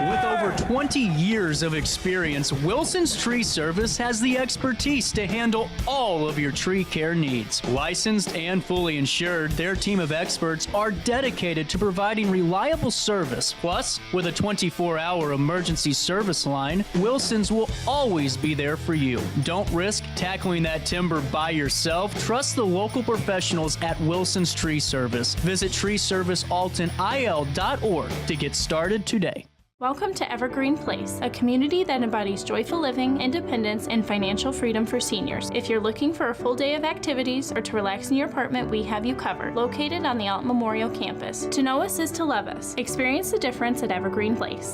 With over 20 years of experience, Wilson's Tree Service has the expertise to handle all of your tree care needs. Licensed and fully insured, their team of experts are dedicated to providing reliable service. Plus, with a 24-hour emergency service line, Wilson's will always be there for you. Don't risk tackling that timber by yourself. Trust the local professionals at Wilson's Tree Service. Visit treeservicealtonil.org to get started today. Welcome to Evergreen Place, a community that embodies joyful living, independence, and financial freedom for seniors. If you're looking for a full day of activities or to relax in your apartment, we have you covered. Located on the Alton Memorial Campus. To know us is to love us. Experience the difference at Evergreen Place.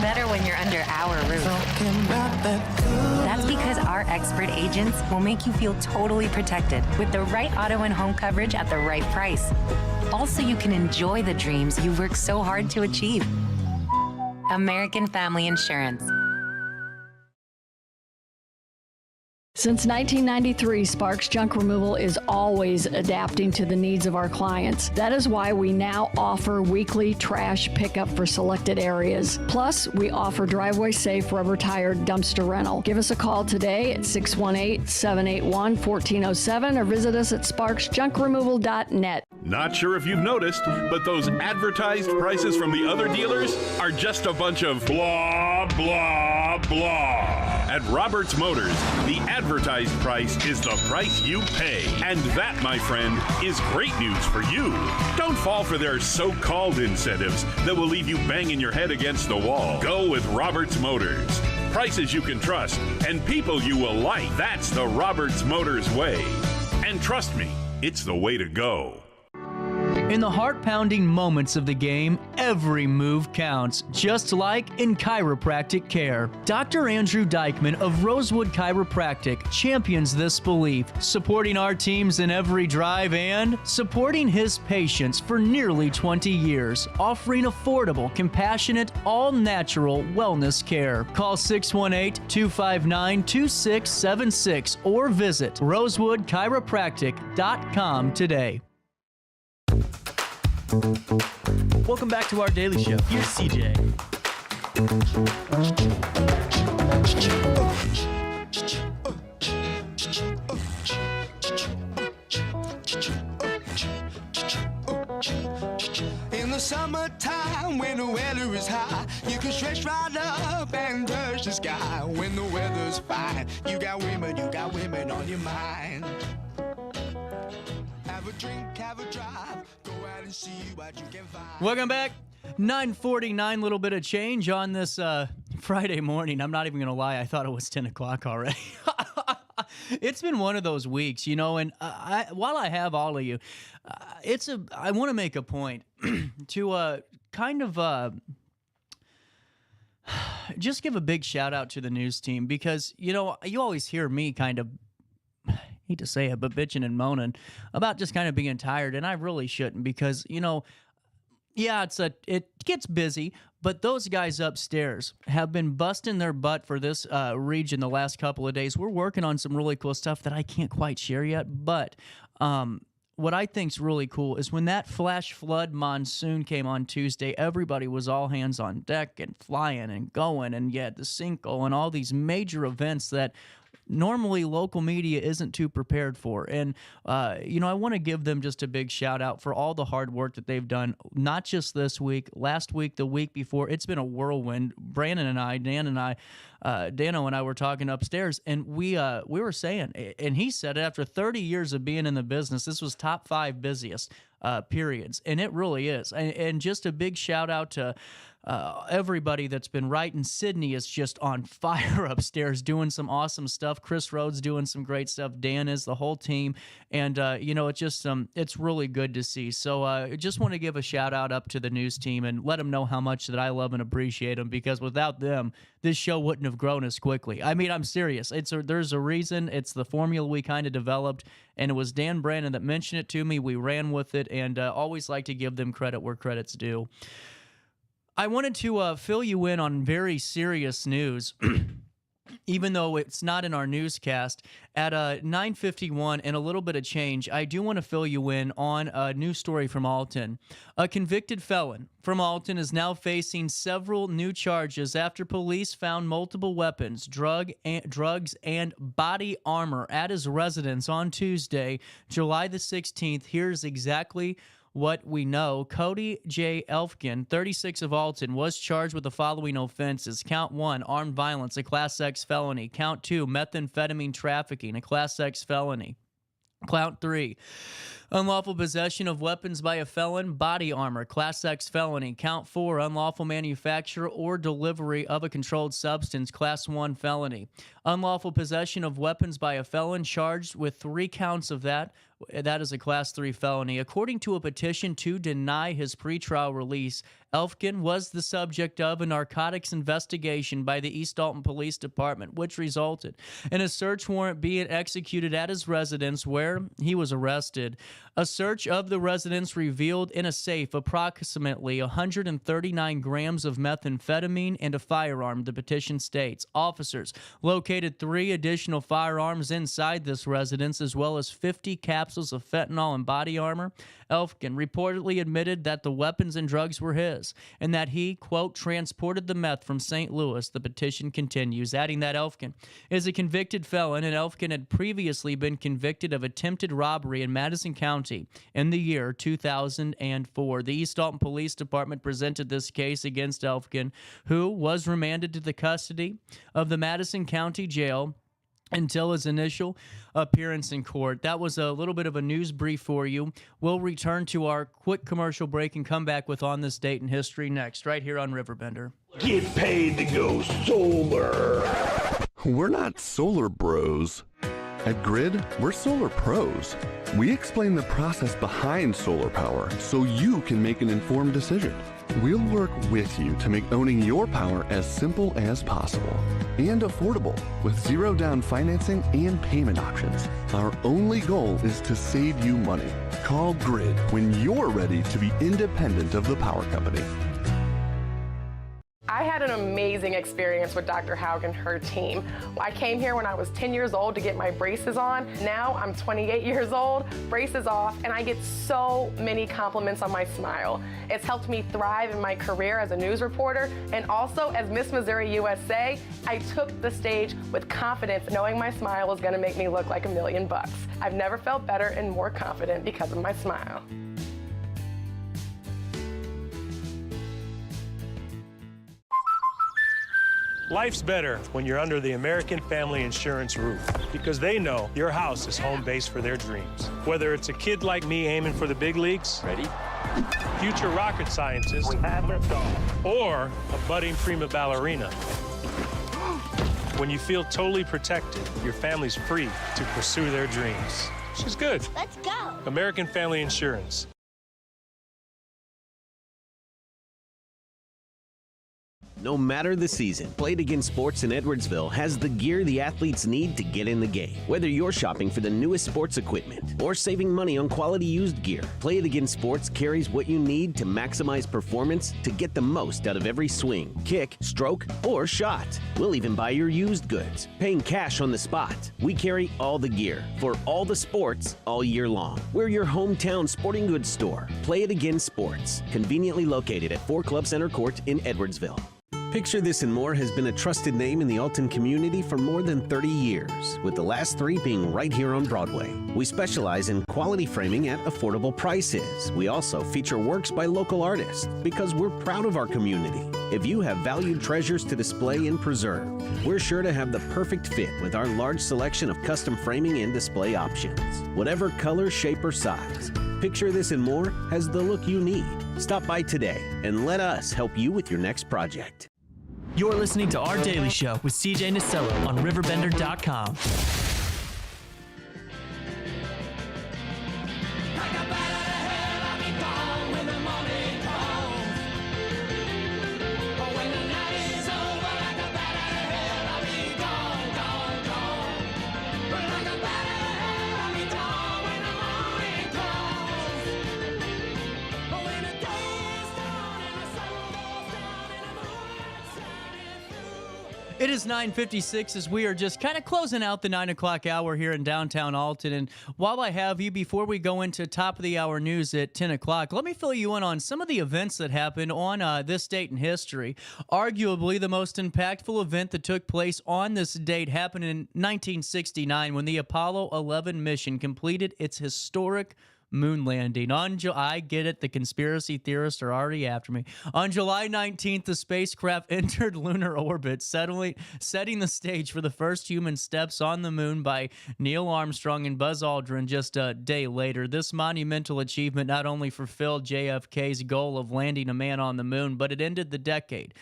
better when you're under our roof. That's because our expert agents will make you feel totally protected with the right auto and home coverage at the right price. Also, you can enjoy the dreams you've worked so hard to achieve. American Family Insurance. Since 1993, Sparks Junk Removal is always adapting to the needs of our clients. That is why we now offer weekly trash pickup for selected areas. Plus, we offer driveway-safe rubber-tired dumpster rental. Give us a call today at 618-781-1407 or visit us at sparksjunkremoval.net. Not sure if you've noticed, but those advertised prices from the other dealers are just a bunch of blah, blah, blah. At Roberts Motors, the advertised price is the price you pay. And that, my friend, is great news for you. Don't fall for their so-called incentives that will leave you banging your head against the wall. Go with Roberts Motors. Prices you can trust and people you will like. That's the Roberts Motors way. And trust me, it's the way to go. In the heart-pounding moments of the game, every move counts, just like in chiropractic care. Dr. Andrew Dykman of Rosewood Chiropractic champions this belief, supporting our teams in every drive and supporting his patients for nearly 20 years, offering affordable, compassionate, all-natural wellness care. Call 618-259-2676 or visit rosewoodchiropractic.com today. Welcome back to our daily show. Here's CJ. In the summertime, when the weather is high, you can stretch right up and touch the sky. When the weather's fine, you got women on your mind. Have a drink, have a drive, go out and see what you can find. Welcome back. 9:49, little bit of change on this Friday morning. I'm not even going to lie. I thought it was 10 o'clock already. It's been one of those weeks, and while I have all of you, I want to make a point to kind of just give a big shout out to the news team because, you always hear me kind of, hate to say it, but bitching and moaning about just kind of being tired, and I really shouldn't because, yeah, it gets busy, but those guys upstairs have been busting their butt for this region the last couple of days. We're working on some really cool stuff that I can't quite share yet, but what I think's really cool is when that flash flood monsoon came on Tuesday, everybody was all hands on deck and flying and going, and you had the Cinco and all these major events that normally local media isn't too prepared for. And, I want to give them just a big shout out for all the hard work that they've done, not just this week, last week, the week before. It's been a whirlwind. Dano and I were talking upstairs, and we were saying, and he said after 30 years of being in the business, this was top 5 busiest periods. And it really is. And just a big shout out to everybody that's been writing. Sydney is just on fire upstairs doing some awesome stuff. Chris Rhodes doing some great stuff. Dan is, the whole team. And, it's just it's really good to see. So I just want to give a shout out up to the news team and let them know how much that I love and appreciate them, because without them, this show wouldn't have grown as quickly. I mean, I'm serious. There's a reason. It's the formula we kind of developed, and it was Dan Brandon that mentioned it to me. We ran with it, and always like to give them credit where credit's due. I wanted to fill you in on very serious news, even though it's not in our newscast. At 9:51 and a little bit of change, I do want to fill you in on a news story from Alton. A convicted felon from Alton is now facing several new charges after police found multiple weapons, drugs, and body armor at his residence on Tuesday, July the 16th. Here's exactly what we know. Cody J. Elfkin, 36 of Alton, was charged with the following offenses. Count 1, armed violence, a Class X felony. Count 2, methamphetamine trafficking, a Class X felony. Count 3, Unlawful possession of weapons by a felon, body armor, Class X felony. Count 4, unlawful manufacture or delivery of a controlled substance, Class 1 felony. Unlawful possession of weapons by a felon charged with 3 counts of that. That is a Class 3 felony. According to a petition to deny his pretrial release, Elfkin was the subject of a narcotics investigation by the East Alton Police Department, which resulted in a search warrant being executed at his residence where he was arrested. A search of the residence revealed in a safe approximately 139 grams of methamphetamine and a firearm, the petition states. Officers located 3 additional firearms inside this residence, as well as 50 capsules of fentanyl and body armor. Elfkin reportedly admitted that the weapons and drugs were his, and that he, quote, transported the meth from St. Louis. The petition continues, adding that Elfkin is a convicted felon, and Elfkin had previously been convicted of attempted robbery in Madison County in the year 2004. The East Alton Police Department presented this case against Elfkin, who was remanded to the custody of the Madison County Jail until his initial appearance in court. That was a little bit of a news brief for you. We'll return to our quick commercial break and come back with On This Date in History next, right here on Riverbender. Get paid to go solar. We're not solar bros. At Grid, we're solar pros. We explain the process behind solar power so you can make an informed decision. We'll work with you to make owning your power as simple as possible and affordable with zero down financing and payment options. Our only goal is to save you money. Call Grid when you're ready to be independent of the power company. I had an amazing experience with Dr. Haug and her team. I came here when I was 10 years old to get my braces on. Now I'm 28 years old, braces off, and I get so many compliments on my smile. It's helped me thrive in my career as a news reporter, and also as Miss Missouri USA, I took the stage with confidence, knowing my smile was gonna make me look like $1 million. I've never felt better and more confident because of my smile. Life's better when you're under the American Family Insurance roof because they know your house is home base for their dreams. Whether it's a kid like me aiming for the big leagues, ready? Future rocket scientist, or a budding prima ballerina. When you feel totally protected, your family's free to pursue their dreams. She's good. Let's go. American Family Insurance. No matter the season, Play It Again Sports in Edwardsville has the gear the athletes need to get in the game. Whether you're shopping for the newest sports equipment or saving money on quality used gear, Play It Again Sports carries what you need to maximize performance to get the most out of every swing, kick, stroke, or shot. We'll even buy your used goods, paying cash on the spot. We carry all the gear for all the sports all year long. We're your hometown sporting goods store. Play It Again Sports, conveniently located at 4 Club Center Court in Edwardsville. Picture This and More has been a trusted name in the Alton community for more than 30 years, with the last 3 being right here on Broadway. We specialize in quality framing at affordable prices. We also feature works by local artists because we're proud of our community. If you have valued treasures to display and preserve, we're sure to have the perfect fit with our large selection of custom framing and display options. Whatever color, shape, or size, Picture This and More has the look you need. Stop by today and let us help you with your next project. You're listening to Our Daily Show with CJ Nasello on RiverBender.com. It is 9:56 as we are just kind of closing out the 9 o'clock hour here in downtown Alton. And while I have you, before we go into top of the hour news at 10 o'clock, let me fill you in on some of the events that happened on this date in history. Arguably the most impactful event that took place on this date happened in 1969 when the Apollo 11 mission completed its historic moon landing. I get it. The conspiracy theorists are already after me. On July 19th, the spacecraft entered lunar orbit, setting the stage for the first human steps on the moon by Neil Armstrong and Buzz Aldrin just a day later. This monumental achievement not only fulfilled JFK's goal of landing a man on the moon, but it ended the decade.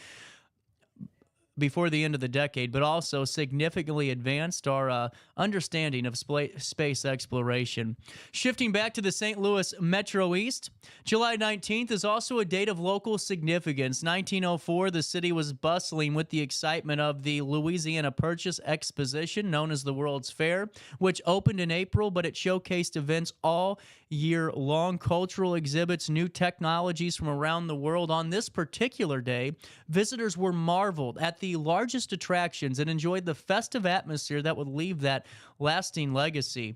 Before the end of the decade, but also significantly advanced our understanding of space exploration. Shifting back to the St. Louis Metro East, July 19th is also a date of local significance. 1904, the city was bustling with the excitement of the Louisiana Purchase Exposition, known as the World's Fair, which opened in April, but it showcased events all year long, cultural exhibits, new technologies from around the world. On this particular day, visitors were marveled at the largest attractions and enjoyed the festive atmosphere that would leave that lasting legacy.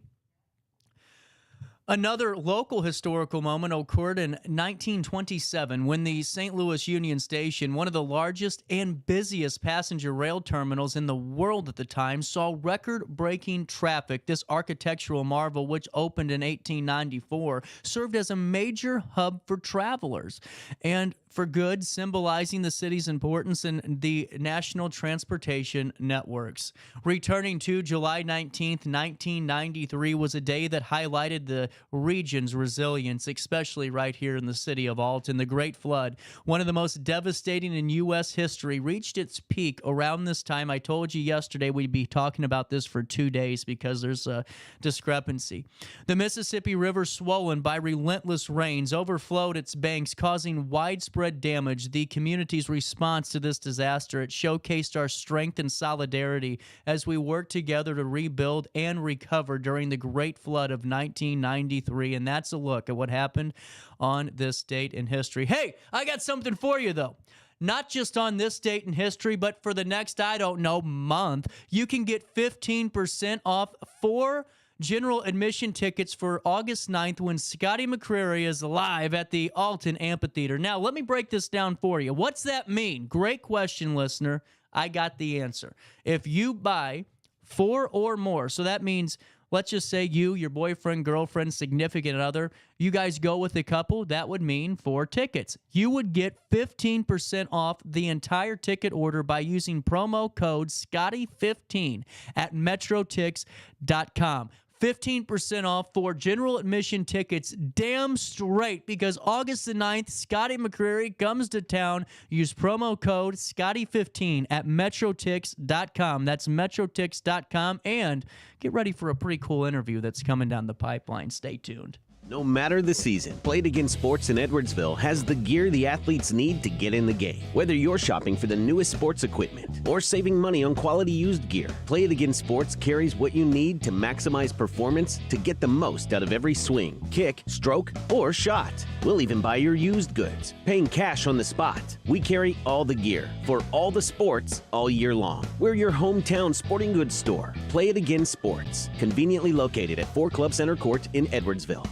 Another local historical moment occurred in 1927 when the St. Louis Union Station, one of the largest and busiest passenger rail terminals in the world at the time, saw record-breaking traffic. This architectural marvel, which opened in 1894, served as a major hub for travelers and for good, symbolizing the city's importance in the national transportation networks. Returning to July 19th, 1993 was a day that highlighted the region's resilience, especially right here in the city of Alton. The Great Flood, one of the most devastating in U.S. history, reached its peak around this time. I told you yesterday we'd be talking about this for 2 days because there's a discrepancy. The Mississippi River, swollen by relentless rains, overflowed its banks, causing widespread damage. The community's response to this disaster, it showcased our strength and solidarity as we work together to rebuild and recover during the Great Flood of 1993. And that's a look at what happened on this date in history. Hey, I got something for you, though. Not just on this date in history, but for the next, I don't know, month, you can get 15% off 4 general admission tickets for August 9th when Scotty McCreery is live at the Alton Amphitheater. Now, let me break this down for you. What's that mean? Great question, listener. I got the answer. If you buy 4 or more, so that means, let's just say you, your boyfriend, girlfriend, significant other, you guys go with a couple, that would mean 4 tickets. You would get 15% off the entire ticket order by using promo code Scotty15 at metrotix.com. 15% off for general admission tickets, damn straight, because August the 9th, Scotty McCreery comes to town. Use promo code Scotty15 at metrotix.com. That's metrotix.com, and get ready for a pretty cool interview that's coming down the pipeline. Stay tuned. No matter the season, Play It Again Sports in Edwardsville has the gear the athletes need to get in the game. Whether you're shopping for the newest sports equipment or saving money on quality used gear, Play It Again Sports carries what you need to maximize performance to get the most out of every swing, kick, stroke, or shot. We'll even buy your used goods, paying cash on the spot. We carry all the gear for all the sports all year long. We're your hometown sporting goods store. Play It Again Sports, conveniently located at 4 Club Center Court in Edwardsville.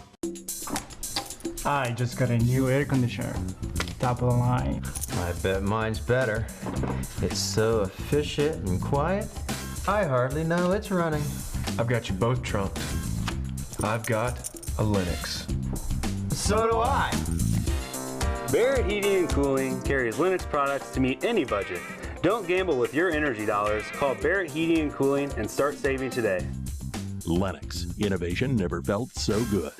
I just got a new air conditioner. Top of the line. I bet mine's better. It's so efficient and quiet, I hardly know it's running. I've got you both trumped. I've got a Linux. So do I. Barrett Heating and Cooling carries Linux products to meet any budget. Don't gamble with your energy dollars. Call Barrett Heating and Cooling and start saving today. Lennox. Innovation never felt so good.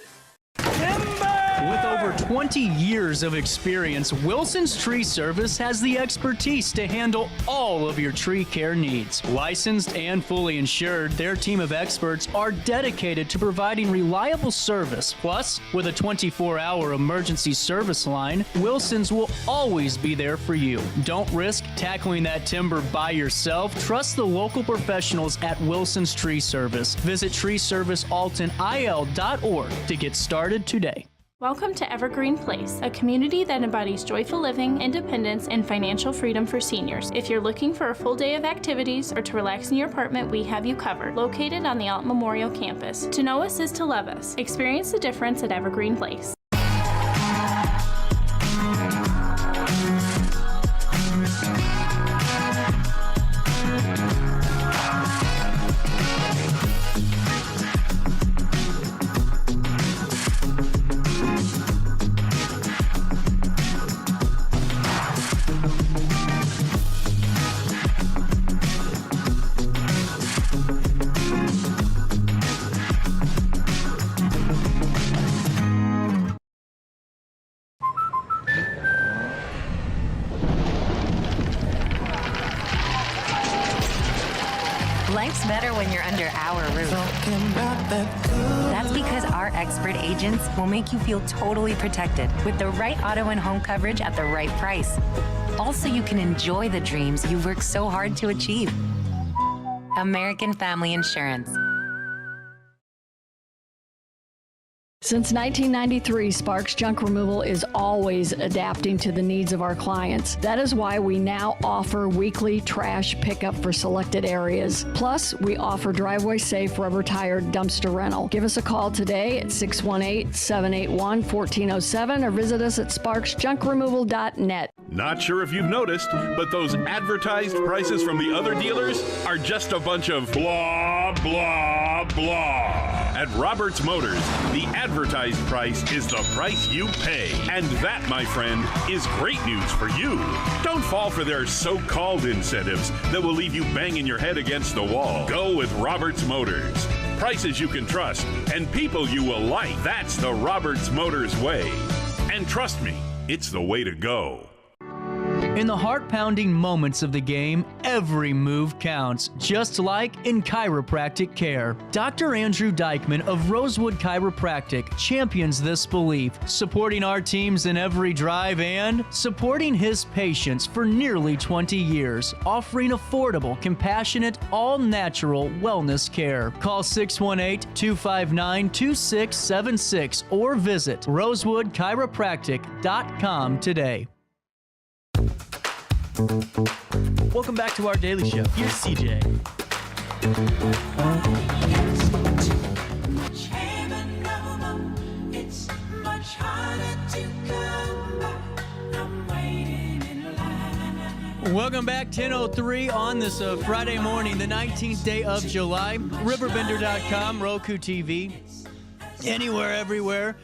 With over 20 years of experience, Wilson's Tree Service has the expertise to handle all of your tree care needs. Licensed and fully insured, their team of experts are dedicated to providing reliable service. Plus, with a 24-hour emergency service line, Wilson's will always be there for you. Don't risk tackling that timber by yourself. Trust the local professionals at Wilson's Tree Service. Visit treeservicealtonil.org to get started today. Welcome to Evergreen Place, a community that embodies joyful living, independence, and financial freedom for seniors. If you're looking for a full day of activities or to relax in your apartment, we have you covered. Located on the Alton Memorial Campus. To know us is to love us. Experience the difference at Evergreen Place. when you're under our roof. That's because our expert agents will make you feel totally protected with the right auto and home coverage at the right price. Also, you can enjoy the dreams you've worked so hard to achieve. American Family Insurance. Since 1993, Sparks Junk Removal is always adapting to the needs of our clients. That is why we now offer weekly trash pickup for selected areas. Plus, we offer driveway-safe rubber-tired dumpster rental. Give us a call today at 618-781-1407 or visit us at sparksjunkremoval.net. Not sure if you've noticed, but those advertised prices from the other dealers are just a bunch of blah, blah, blah. At Roberts Motors, the advertised price is the price you pay. And that, my friend, is great news for you. Don't fall for their so-called incentives that will leave you banging your head against the wall. Go with Roberts Motors. Prices you can trust and people you will like. That's the Roberts Motors way. And trust me, it's the way to go. In the heart-pounding moments of the game, every move counts, just like in chiropractic care. Dr. Andrew Dykman of Rosewood Chiropractic champions this belief, supporting our teams in every drive and supporting his patients for nearly 20 years, offering affordable, compassionate, all-natural wellness care. Call 618-259-2676 or visit rosewoodchiropractic.com today. Welcome back to our daily show. Here's CJ. Welcome back, 10:03 on this Friday morning, the 19th day of July. RiverBender.com, Roku TV, anywhere, everywhere.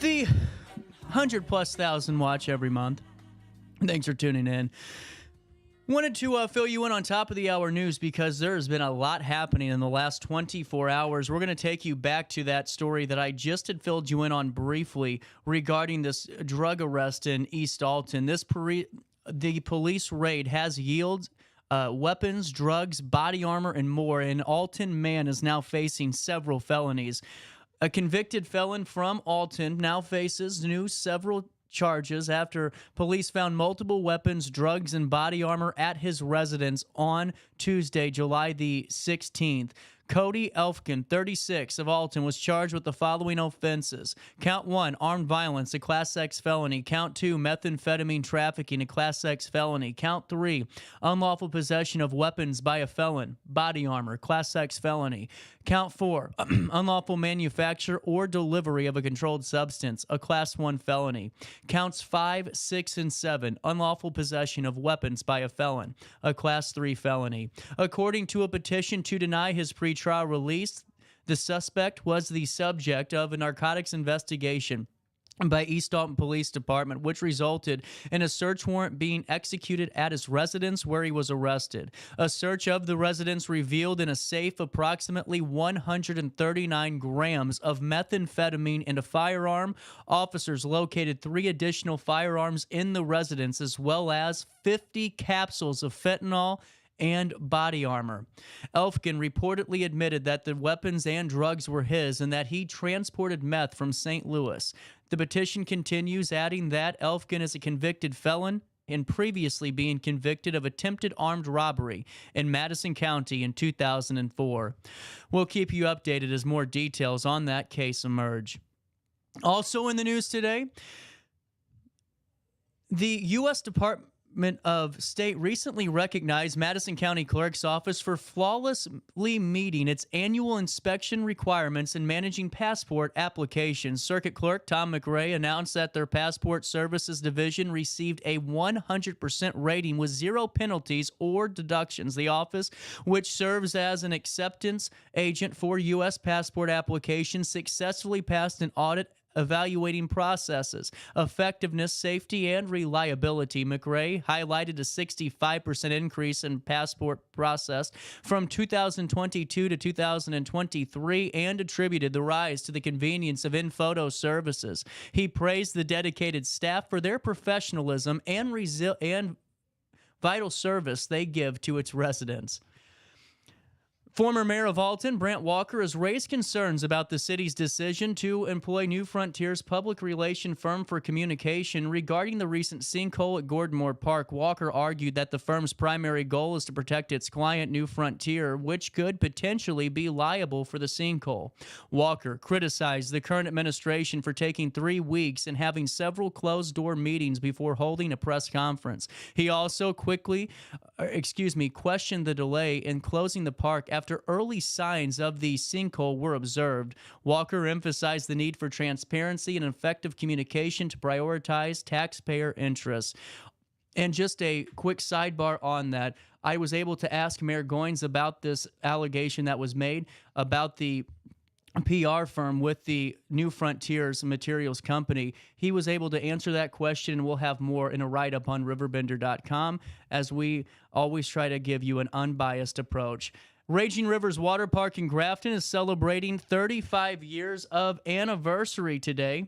The 100,000+ watch every month. Thanks for tuning in. Wanted to fill you in on top of the hour news because there's been a lot happening in the last 24 hours. We're going to take you back to that story that I just had filled you in on briefly regarding this drug arrest in East Alton. The police raid has yielded weapons, drugs, body armor, and more. An Alton man is now facing several felonies. A convicted felon from Alton now faces several charges after police found multiple weapons, drugs, and body armor at his residence on Tuesday, July the 16th. Cody Elfkin, 36, of Alton, was charged with the following offenses. Count 1, armed violence, a Class X felony. Count 2, methamphetamine trafficking, a Class X felony. Count 3, unlawful possession of weapons by a felon, body armor, Class X felony. Count 4, unlawful manufacture or delivery of a controlled substance, a Class 1 felony. Counts 5, 6, and 7, unlawful possession of weapons by a felon, a Class 3 felony. According to a petition to deny his pretrial release, the suspect was the subject of a narcotics investigation by East Alton Police Department, which resulted in a search warrant being executed at his residence where he was arrested. A search of the residence revealed in a safe approximately 139 grams of methamphetamine and a firearm. Officers located 3 additional firearms in the residence, as well as 50 capsules of fentanyl and body armor. Elfkin reportedly admitted that the weapons and drugs were his and that he transported meth from St. Louis. The petition continues, adding that Elfkin is a convicted felon and previously being convicted of attempted armed robbery in Madison County in 2004. We'll keep you updated as more details on that case emerge. Also in the news today, the U.S. Department of State recently recognized Madison County Clerk's Office for flawlessly meeting its annual inspection requirements and managing passport applications. Circuit Clerk Tom McRae announced that their Passport Services Division received a 100% rating with 0 penalties or deductions. The office, which serves as an acceptance agent for U.S. passport applications, successfully passed an audit evaluating processes, effectiveness, safety, and reliability. McRae highlighted a 65% increase in passport process from 2022 to 2023 and attributed the rise to the convenience of in-photo services. He praised the dedicated staff for their professionalism and vital service they give to its residents. Former Mayor of Alton, Brant Walker, has raised concerns about the city's decision to employ New Frontier's public relation firm for communication regarding the recent sinkhole at Gordonmore Park. Walker argued that the firm's primary goal is to protect its client, New Frontier, which could potentially be liable for the sinkhole. Walker criticized the current administration for taking 3 weeks and having several closed-door meetings before holding a press conference. He also questioned the delay in closing the park after early signs of the sinkhole were observed. Walker emphasized the need for transparency and effective communication to prioritize taxpayer interests. And just a quick sidebar on that, I was able to ask Mayor Goins about this allegation that was made about the PR firm with the New Frontiers Materials Company. He was able to answer that question, and we'll have more in a write-up on RiverBender.com, as we always try to give you an unbiased approach. Raging Rivers Water Park in Grafton is celebrating 35 years of anniversary today.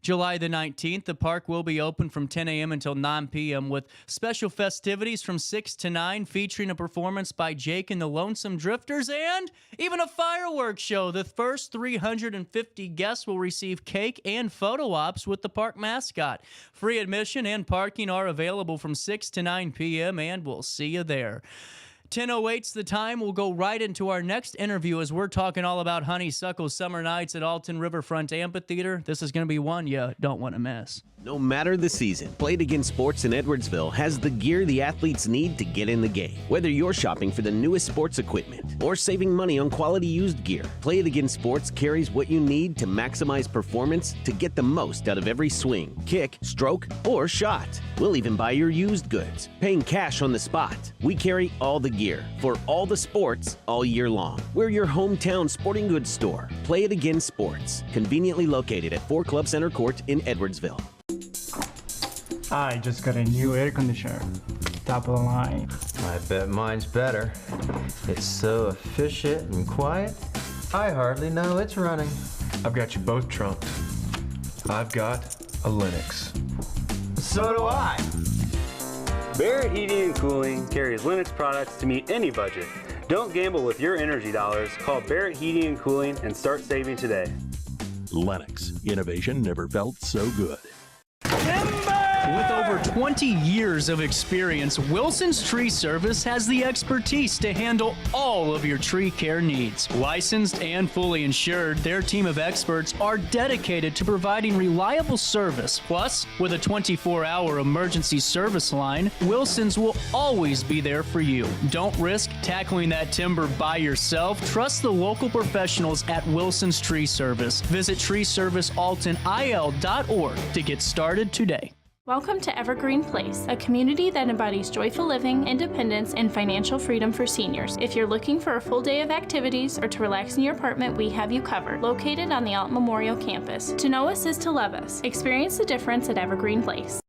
July the 19th, the park will be open from 10 a.m. until 9 p.m. with special festivities from 6 to 9 featuring a performance by Jake and the Lonesome Drifters and even a fireworks show. The first 350 guests will receive cake and photo ops with the park mascot. Free admission and parking are available from 6 to 9 p.m. and we'll see you there. 10:08's the time. We'll go right into our next interview as we're talking all about honeysuckle summer nights at Alton Riverfront Amphitheater. This is going to be one you don't want to miss. No matter the season, Play It Again Sports in Edwardsville has the gear the athletes need to get in the game. Whether you're shopping for the newest sports equipment or saving money on quality used gear, Play It Again Sports carries what you need to maximize performance to get the most out of every swing, kick, stroke, or shot. We'll even buy your used goods, paying cash on the spot. We carry all the gear for all the sports all year long. We're your hometown sporting goods store. Play It Again Sports, conveniently located at 4 Club Center Court in Edwardsville. I just got a new air conditioner. Top of the line. I bet mine's better. It's so efficient and quiet, I hardly know it's running. I've got you both trumped. I've got a Linux. So do I. Barrett Heating and Cooling carries Linux products to meet any budget. Don't gamble with your energy dollars. Call Barrett Heating and Cooling and start saving today. Lennox. Innovation never felt so good. With over 20 years of experience, Wilson's Tree Service has the expertise to handle all of your tree care needs. Licensed and fully insured, their team of experts are dedicated to providing reliable service. Plus, with a 24-hour emergency service line, Wilson's will always be there for you. Don't risk tackling that timber by yourself. Trust the local professionals at Wilson's Tree Service. Visit treeservicealtonil.org to get started today. Welcome to Evergreen Place, a community that embodies joyful living, independence, and financial freedom for seniors. If you're looking for a full day of activities or to relax in your apartment, we have you covered. Located on the Alton Memorial Campus. To know us is to love us. Experience the difference at Evergreen Place.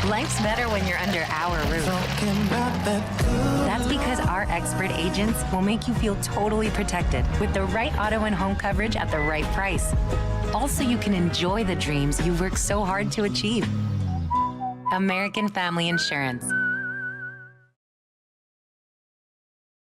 Life's better when you're under our roof. That's because our expert agents will make you feel totally protected with the right auto and home coverage at the right price. Also, you can enjoy the dreams you've worked so hard to achieve. American Family Insurance.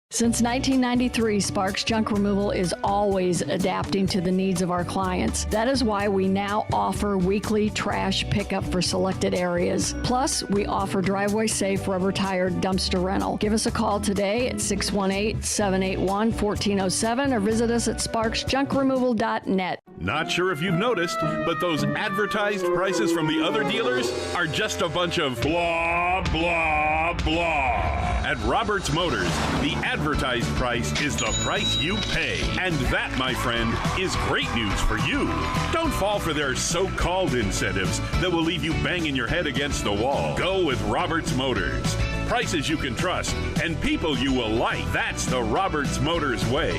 Since 1993, Sparks Junk Removal is always adapting to the needs of our clients. That is why we now offer weekly trash pickup for selected areas. Plus, we offer driveway-safe rubber-tired dumpster rental. Give us a call today at 618-781-1407 or visit us at sparksjunkremoval.net. Not sure if you've noticed, but those advertised prices from the other dealers are just a bunch of blah, blah, blah. At Roberts Motors, the advertised price is the price you pay. And that, my friend, is great news for you. Don't fall for their so-called incentives that will leave you banging your head against the wall. Go with Roberts Motors. Prices you can trust and people you will like. That's the Roberts Motors way.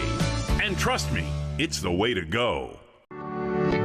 And trust me, it's the way to go.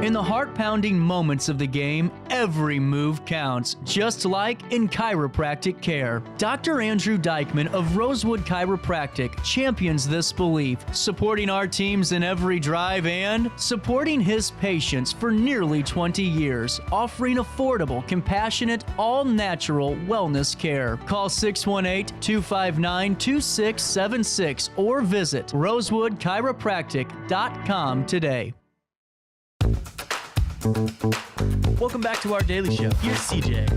In the heart-pounding moments of the game, every move counts, just like in chiropractic care. Dr. Andrew Dykman of Rosewood Chiropractic champions this belief, supporting our teams in every drive and supporting his patients for nearly 20 years, offering affordable, compassionate, all-natural wellness care. Call 618-259-2676 or visit rosewoodchiropractic.com today. Welcome back to our daily show. Here's CJ.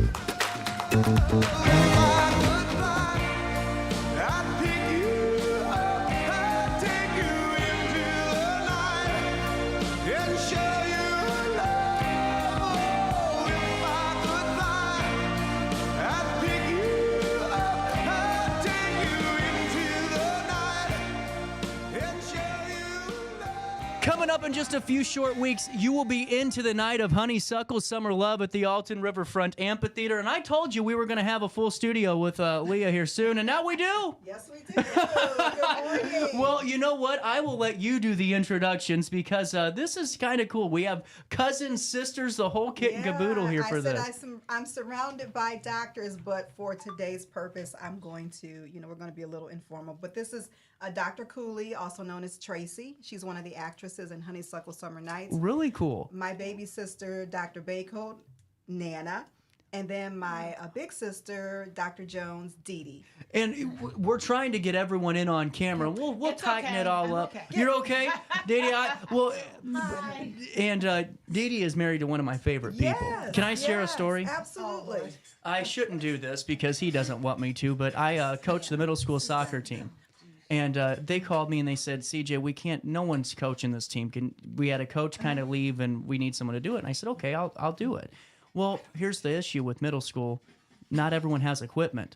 Coming up in just a few short weeks, you will be into the night of Honeysuckle Summer Love at the Alton Riverfront Amphitheater. And I told you we were going to have a full studio with Leah here soon, and now we do. Yes, we do. Good morning. Well, you know what? I will let you do the introductions because this is kind of cool. We have cousins, sisters, the whole kit and caboodle here for this. I'm surrounded by doctors, but for today's purpose, I'm going to, we're going to be a little informal. But this is Dr. Cooley, also known as Tracy. She's one of the actresses in Honeysuckle Summer Nights. Really cool. My baby sister, Dr. Baycoat, Nana. And then my big sister, Dr. Jones, Dee Dee. And we're trying to get everyone in on camera. We'll tighten it all up. Okay. You're okay, Dee Dee? And Dee Dee is married to one of my favorite people. Yes, Can I share a story? Absolutely. I shouldn't do this because he doesn't want me to, but I coach the middle school soccer team. And they called me and they said, CJ, no one's coaching this team. We had a coach kind of leave and we need someone to do it. And I said, okay, I'll do it. Well, here's the issue with middle school. Not everyone has equipment.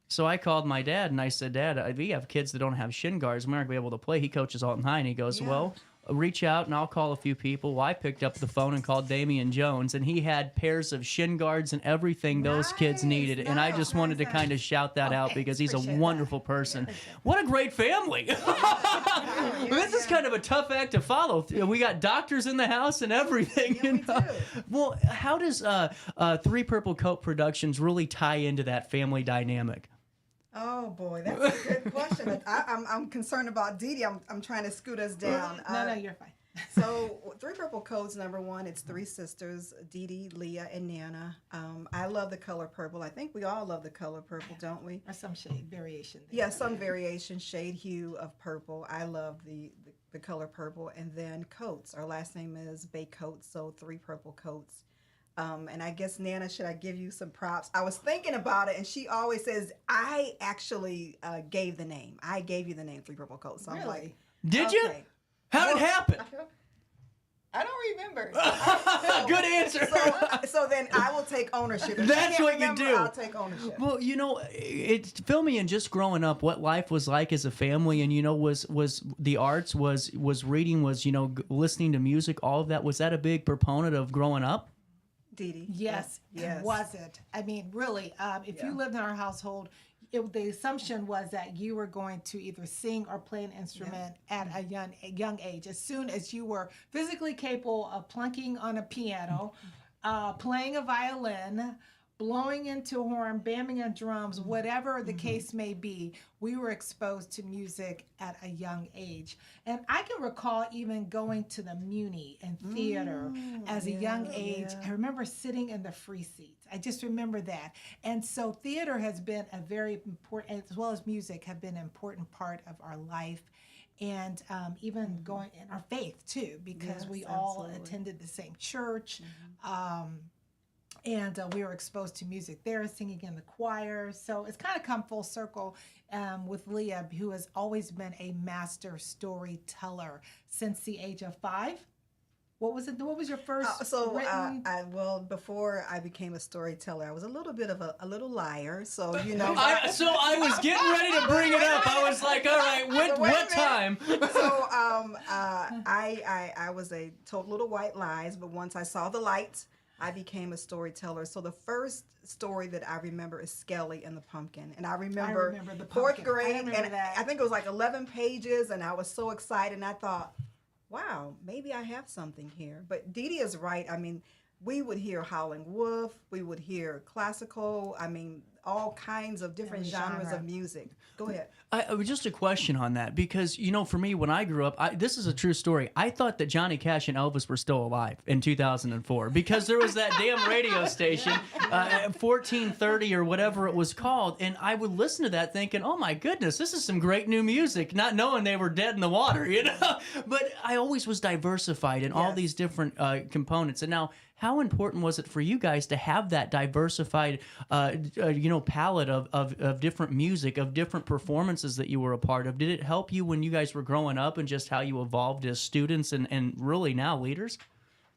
So I called my dad and I said, Dad, we have kids that don't have shin guards. We're not going to be able to play. He coaches Alton High and he goes, well, reach out and I'll call a few people. Well, I picked up the phone and called Damian Jones, and he had pairs of shin guards and everything those kids needed. And I just wanted to kind of shout that out because he's a wonderful person. What a great family. This is kind of a tough act to follow. We got doctors in the house and everything. Well, how does Three Purple Coat Productions really tie into that family dynamic? Oh boy, that's a good question. I'm concerned about Dee Dee. I'm trying to scoot us down. No, you're fine. So Three Purple Coats, number one, it's three sisters, Dee Dee, Leah, and Nana. I love the color purple. I think we all love the color purple, don't we? Or some shade variation. Yeah, some variation, shade hue of purple. I love the color purple. And then Coats. Our last name is Baycoat, so Three Purple Coats. And I guess, Nana, should I give you some props? I was thinking about it, and she always says, I actually gave the name. I gave you the name Three Purple Coats. So I'm like, did you? How did it happen? I don't remember. Good answer. So then I will take ownership. If That's you what can't remember, you do. I'll take ownership. Well, fill me in just growing up, what life was like as a family, and was the arts, was reading, was listening to music, all of that. Was that a big proponent of growing up? Dee Dee. Yes, Yes. it wasn't. I mean, really, if you lived in our household, the assumption was that you were going to either sing or play an instrument at a young age. As soon as you were physically capable of plunking on a piano, playing a violin, blowing into a horn, bamming on drums, whatever the case may be, we were exposed to music at a young age. And I can recall even going to the Muni and theater as a young age. I remember sitting in the free seats. I just remember that. And so theater has been a very important, as well as music, have been an important part of our life. And even going in our faith too, because we all attended the same church. And we were exposed to music there, singing in the choir. So it's kind of come full circle with Leah, who has always been a master storyteller since the age of 5. What was it? What was your first written? Before I became a storyteller, I was a little bit of a little liar. So you know. I was getting ready to bring it up. I was like, all right, what time? So I was a total little white lies, but once I saw the light, I became a storyteller. So the first story that I remember is Skelly and the Pumpkin. And I remember the fourth pumpkin. grade, I remember that. I think it was like 11 pages, and I was so excited, and I thought, wow, maybe I have something here. But Dee Dee is right. I mean, we would hear Howling Wolf, we would hear classical, I mean, all kinds of different genres of music. Go ahead. Just a question on that, because, you know, for me, when I grew up, this is a true story. I thought that Johnny Cash and Elvis were still alive in 2004 because there was that damn radio station, 1430 or whatever it was called, and I would listen to that thinking, oh my goodness, this is some great new music, not knowing they were dead in the water, you know? But I always was diversified in all these different components. And now, how important was it for you guys to have that diversified, palette of different music, of different performances that you were a part of? Did it help you when you guys were growing up and just how you evolved as students and really now leaders?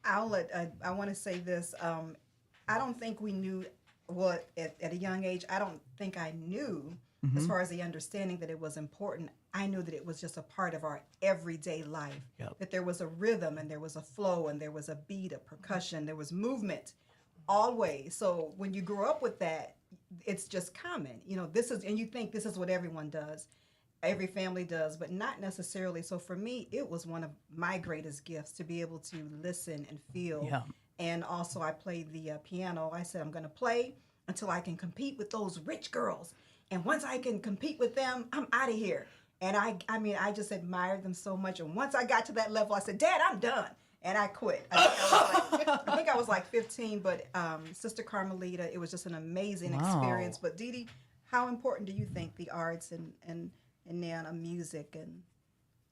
I want to say this. I don't think we knew what, at a young age, I don't think I knew, as far as the understanding that it was important. I knew that it was just a part of our everyday life, that there was a rhythm and there was a flow and there was a beat, a percussion, there was movement always. So when you grow up with that, it's just common. You know, and you think this is what everyone does, every family does, but not necessarily. So for me, it was one of my greatest gifts to be able to listen and feel. Yeah. And also I played the piano. I said, I'm going to play until I can compete with those rich girls. And once I can compete with them, I'm out of here. And I just admired them so much. And once I got to that level, I said, Dad, I'm done. And I quit. I think I was like 15, but Sister Carmelita, it was just an amazing experience. But Dee Dee, how important do you think the arts and Nana, music and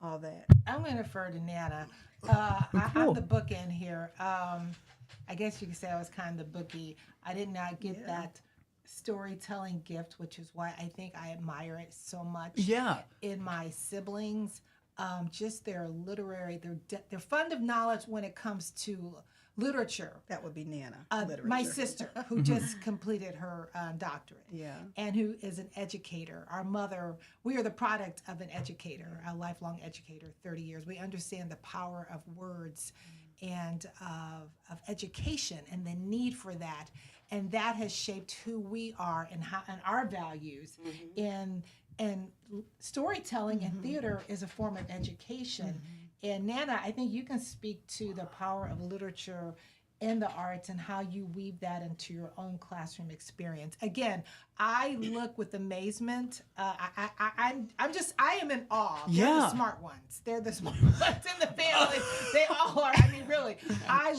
all that? I'm going to defer to Nana. I'm the bookend here. I guess you could say I was kind of the bookie. I did not get that storytelling gift, which is why I think I admire it so much. Yeah. In my siblings, just their literary, their fund of knowledge when it comes to literature. That would be Nana. My sister, who just completed her doctorate. Yeah. And who is an educator. Our mother, we are the product of an educator, a lifelong educator, 30 years. We understand the power of words and of education and the need for that. And that has shaped who we are and our values. And storytelling and theater is a form of education. And Nana, I think you can speak to the power of literature and the arts and how you weave that into your own classroom experience. Again, I look with amazement. I am in awe. They're the smart ones. They're the smart ones in the family. They all are. I mean, really.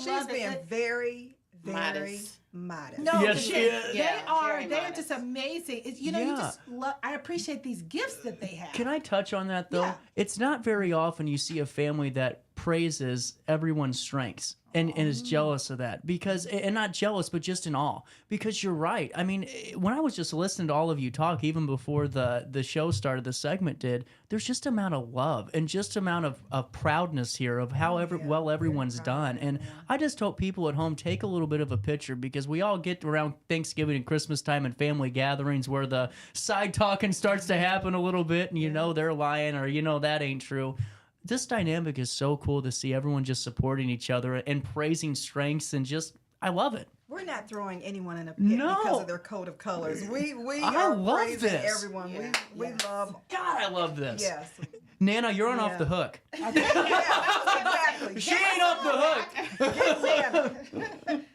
She's being very modest. No, yes, she is. They are. They are just amazing. You know, you just love. I appreciate these gifts that they have. Can I touch on that though? Yeah. It's not very often you see a family that praises everyone's strengths and is jealous of that, because, and not jealous, but just in awe, because you're right. I mean, when I was just listening to all of you talk, even before the show started, the segment did, there's just amount of love and just amount of proudness here of how well everyone's done. And I just hope people at home take a little bit of a picture, because we all get around Thanksgiving and Christmas time and family gatherings where the side talking starts to happen a little bit, and you know they're lying, or you know that ain't true. This dynamic is so cool to see everyone just supporting each other and praising strengths, and just, I love it. We're not throwing anyone in a pit because of their coat of colors. We are praising everyone. Yeah. We love. God, I love this. Yes. Nana, you're on off the hook. Exactly. She ain't off the hook.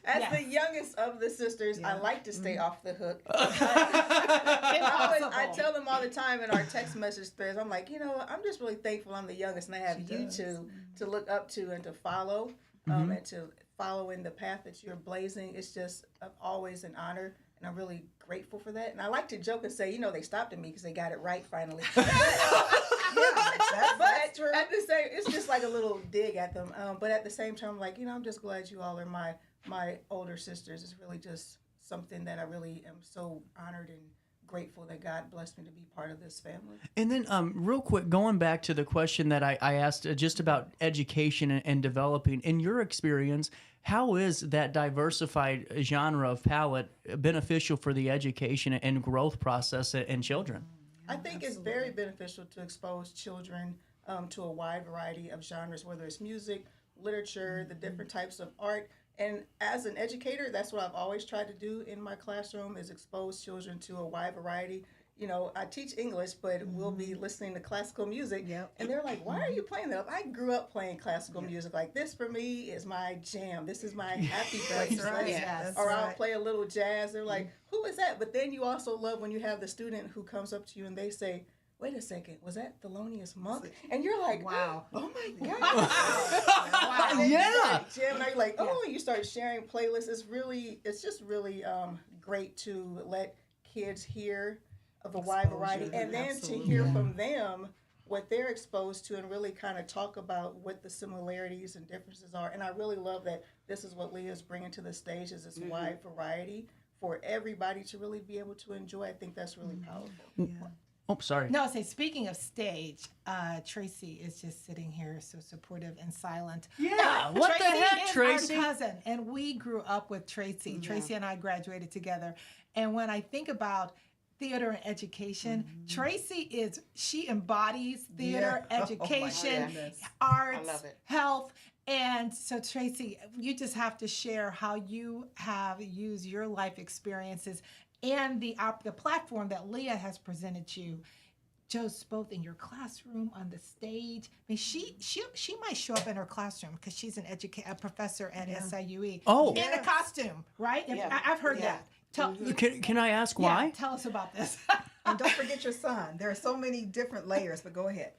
As the youngest of the sisters, I like to stay off the hook. I tell them all the time in our text message threads, I'm like, you know, I'm just really thankful I'm the youngest, and I have you two to look up to and to follow, and to follow in the path that you're blazing. It's just always an honor, and I'm really grateful for that. And I like to joke and say, you know, they stopped at me because they got it right finally. That's true. At the same, it's just like a little dig at them. But at the same time, I'm like, you know, I'm just glad you all are my older sisters. It's really just something that I really am so honored and grateful that God blessed me to be part of this family. And then, real quick, going back to the question that I asked just about education and developing, in your experience, how is that diversified genre of palette beneficial for the education and growth process in children? I think it's very beneficial to expose children to a wide variety of genres, whether it's music, literature, the different types of art. And as an educator, that's what I've always tried to do in my classroom, is expose children to a wide variety. You know, I teach English, but we'll be listening to classical music, and they're like, why are you playing that? I grew up playing classical music. Like, this for me is my jam. This is my happy place. Right. Yes, or I'll play a little jazz. They're like, who is that? But then you also love when you have the student who comes up to you and they say, wait a second, was that Thelonious Monk? And you're like, wow, oh my God. Wow. Yeah. Jim, and you're like, oh, you start sharing playlists. It's just really great to let kids hear of a wide variety, and then to hear from them what they're exposed to and really kind of talk about what the similarities and differences are. And I really love that this is what Leah's bringing to the stage, is this wide variety for everybody to really be able to enjoy. I think that's really powerful. Oh, sorry. No, say, speaking of stage, Tracy is just sitting here so supportive and silent. Yeah, what the heck, is Tracy? Our cousin, and we grew up with Tracy. Yeah. Tracy and I graduated together. And when I think about theater and education, Tracy she embodies theater, education, arts, health. And so, Tracy, you just have to share how you have used your life experiences and the platform that Leah has presented you, just both in your classroom, on the stage. I mean, she might show up in her classroom because she's a professor at SIUE. Oh, in a costume, right? I've heard that. Can I ask why? Yeah, tell us about this. And don't forget your son. There are so many different layers, but go ahead.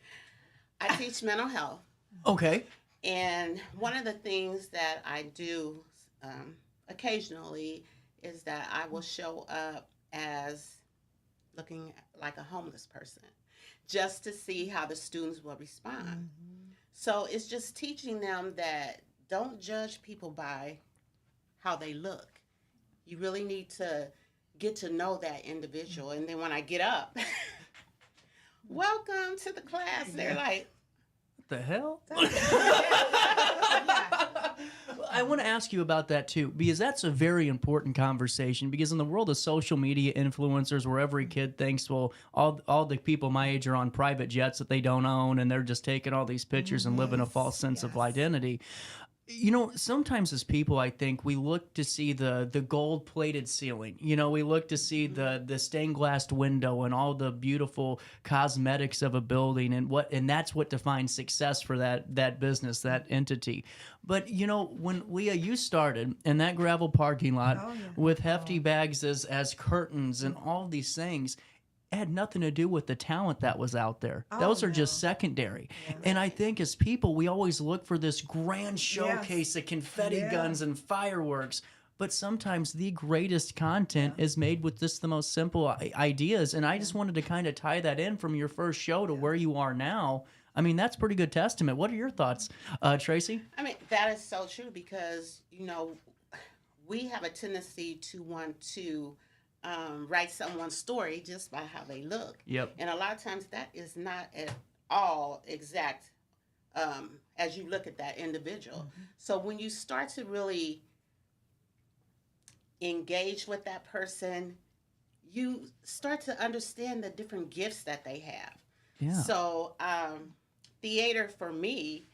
I teach mental health. Okay. And one of the things that I do occasionally is that I will show up as looking like a homeless person, just to see how the students will respond. So it's just teaching them that don't judge people by how they look. You really need to get to know that individual. And then when I get up, welcome to the class, they're like, what the hell? I want to ask you about that too, because that's a very important conversation. Because in the world of social media influencers, where every kid thinks, well, all the people my age are on private jets that they don't own, and they're just taking all these pictures and living a false sense of identity. You know, sometimes as people, I think we look to see the gold-plated ceiling. You know, we look to see the stained glass window and all the beautiful cosmetics of a building, and that's what defines success for that business, that entity. But you know, when Leah, you started in that gravel parking lot with hefty bags as curtains and all these things, it had nothing to do with the talent that was out there. Those are just secondary. And I think as people, we always look for this grand showcase of confetti guns and fireworks. But sometimes the greatest content is made with just the most simple ideas. And I just wanted to kind of tie that in from your first show to where you are now. I mean, that's pretty good testament. What are your thoughts, Tracy? I mean, that is so true, because, you know, we have a tendency to want to write someone's story just by how they look. Yep. And a lot of times that is not at all exact as you look at that individual. So when you start to really engage with that person, you start to understand the different gifts that they have. Yeah. So theater for me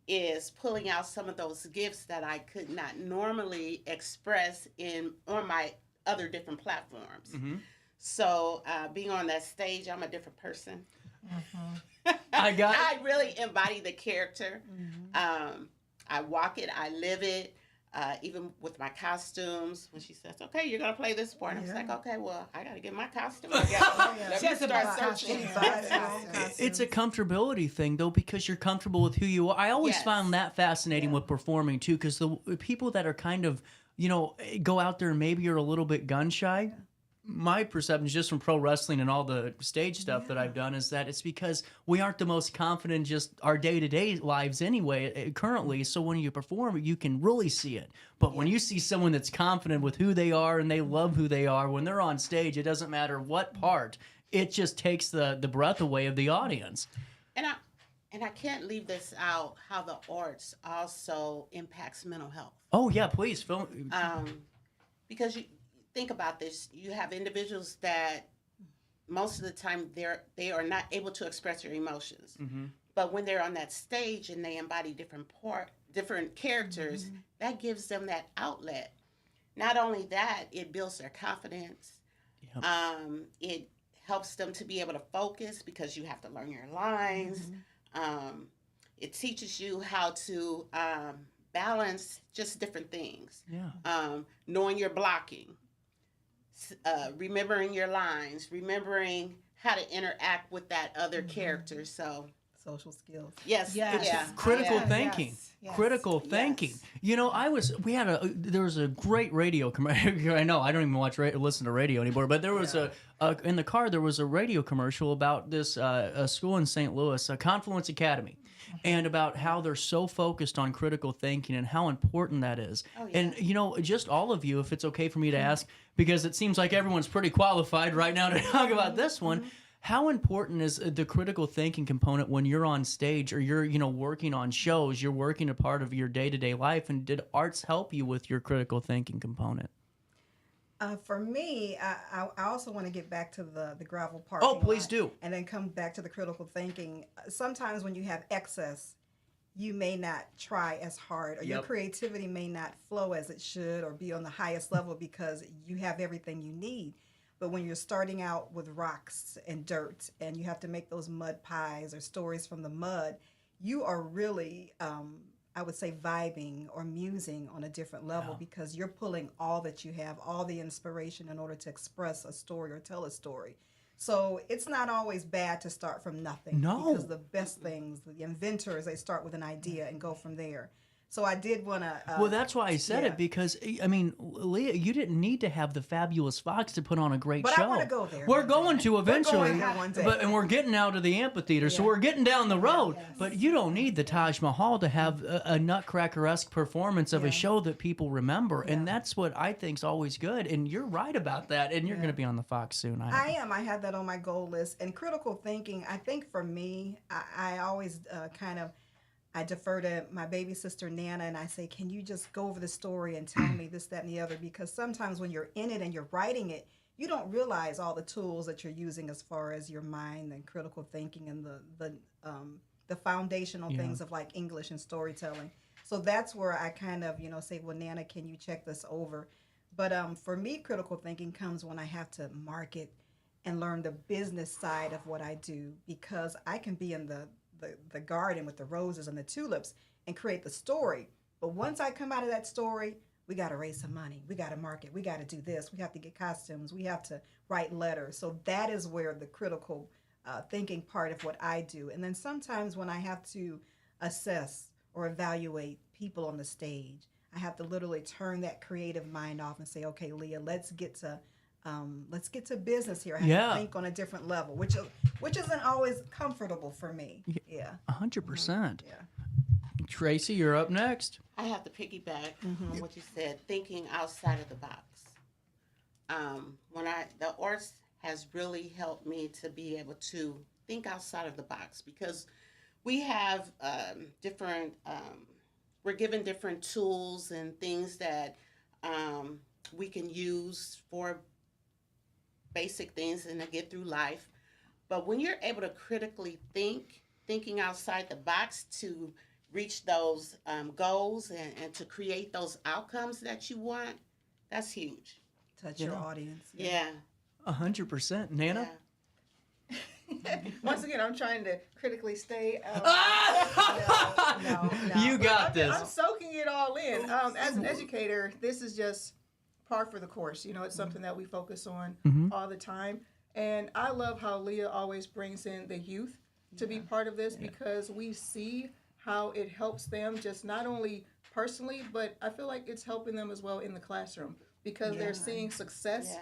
is pulling out some of those gifts that I could not normally express on my other different platforms. So being on that stage, I'm a different person. I really embody the character. I walk it, I live it. Even with my costumes, when she says, okay, you're going to play this part, I'm just like, okay, well, I got to get my costume together. Let me start searching. It's a comfortability thing, though, because you're comfortable with who you are. I always found that fascinating with performing, too, because the people that are kind of, you know, go out there and maybe you're a little bit gun shy, my perception just from pro wrestling and all the stage stuff that I've done is that it's because we aren't the most confident in just our day-to-day lives anyway currently. So when you perform, you can really see it. But when you see someone that's confident with who they are and they love who they are, when they're on stage, it doesn't matter what part. It just takes the breath away of the audience. And I can't leave this out, how the arts also impacts mental health. Oh, yeah, please. Because you think about this, you have individuals that most of the time they are not able to express their emotions. Mm-hmm. But when they're on that stage and they embody different characters, that gives them that outlet. Not only that, it builds their confidence. Yep. It helps them to be able to focus because you have to learn your lines. It teaches you how to balance just different things. Yeah. Knowing your blocking, remembering your lines, remembering how to interact with that other charder. So social skills. Yes. Critical thinking. Yes. Critical thinking. You know, there was a great radio commercial. I know I don't even listen to radio anymore, but there was in the car there was a radio commercial about this a school in St. Louis, Confluence Academy. And about how they're so focused on critical thinking and how important that is. Oh, yeah. And, you know, just all of you, if it's okay for me to ask, because it seems like everyone's pretty qualified right now to talk about this one. How important is the critical thinking component when you're on stage or you're, you know, working on shows, you're working a part of your day-to-day life? And did arts help you with your critical thinking component? For me, I also want to get back to the gravel parking lot. Oh, please do. And then come back to the critical thinking. Sometimes when you have excess, you may not try as hard, or your creativity may not flow as it should or be on the highest level because you have everything you need. But when you're starting out with rocks and dirt and you have to make those mud pies or stories from the mud, you are really... I would say vibing or musing on a different level because you're pulling all that you have, all the inspiration in order to express a story or tell a story. So it's not always bad to start from nothing. No. Because the best things, the inventors, they start with an idea and go from there. So I did want to... well, that's why I said it, because, I mean, Leah, you didn't need to have the Fabulous Fox to put on a great show. But I want to go there. We're going to eventually. We're going one day. And we're getting out of the amphitheater, so we're getting down the road. But you don't need the Taj Mahal to have a Nutcracker-esque performance of a show that people remember. And that's what I think is always good. And you're right about that. And you're going to be on the Fox soon. I am. I have that on my goal list. And critical thinking, I think for me, I always I defer to my baby sister, Nana, and I say, can you just go over the story and tell me this, that, and the other? Because sometimes when you're in it and you're writing it, you don't realize all the tools that you're using as far as your mind and critical thinking and the foundational things of like English and storytelling. So that's where I kind of, say, well, Nana, can you check this over? But for me, critical thinking comes when I have to market and learn the business side of what I do, because I can be in the garden with the roses and the tulips and create the story. But once I come out of that story, we got to raise some money. We got to market. We got to do this. We have to get costumes. We have to write letters. So that is where the critical thinking part of what I do. And then sometimes when I have to assess or evaluate people on the stage, I have to literally turn that creative mind off and say, okay, Leah, let's get to business here. I have to think on a different level, which isn't always comfortable for me. 100%. Tracy, you're up next. I have to piggyback on what you said, thinking outside of the box. The arts has really helped me to be able to think outside of the box, because we have we're given different tools and things that we can use for basic things and to get through life. But when you're able to critically thinking outside the box to reach those goals and to create those outcomes that you want, that's huge. Touch your audience. 100%. Nana? Once again, I'm trying to critically stay. No. You got this. I'm soaking it all in. As an educator, this is just par for the course. It's something that we focus on all the time. And I love how Leah always brings in the youth to be part of this, because we see how it helps them just not only personally, but I feel like it's helping them as well in the classroom, because they're seeing success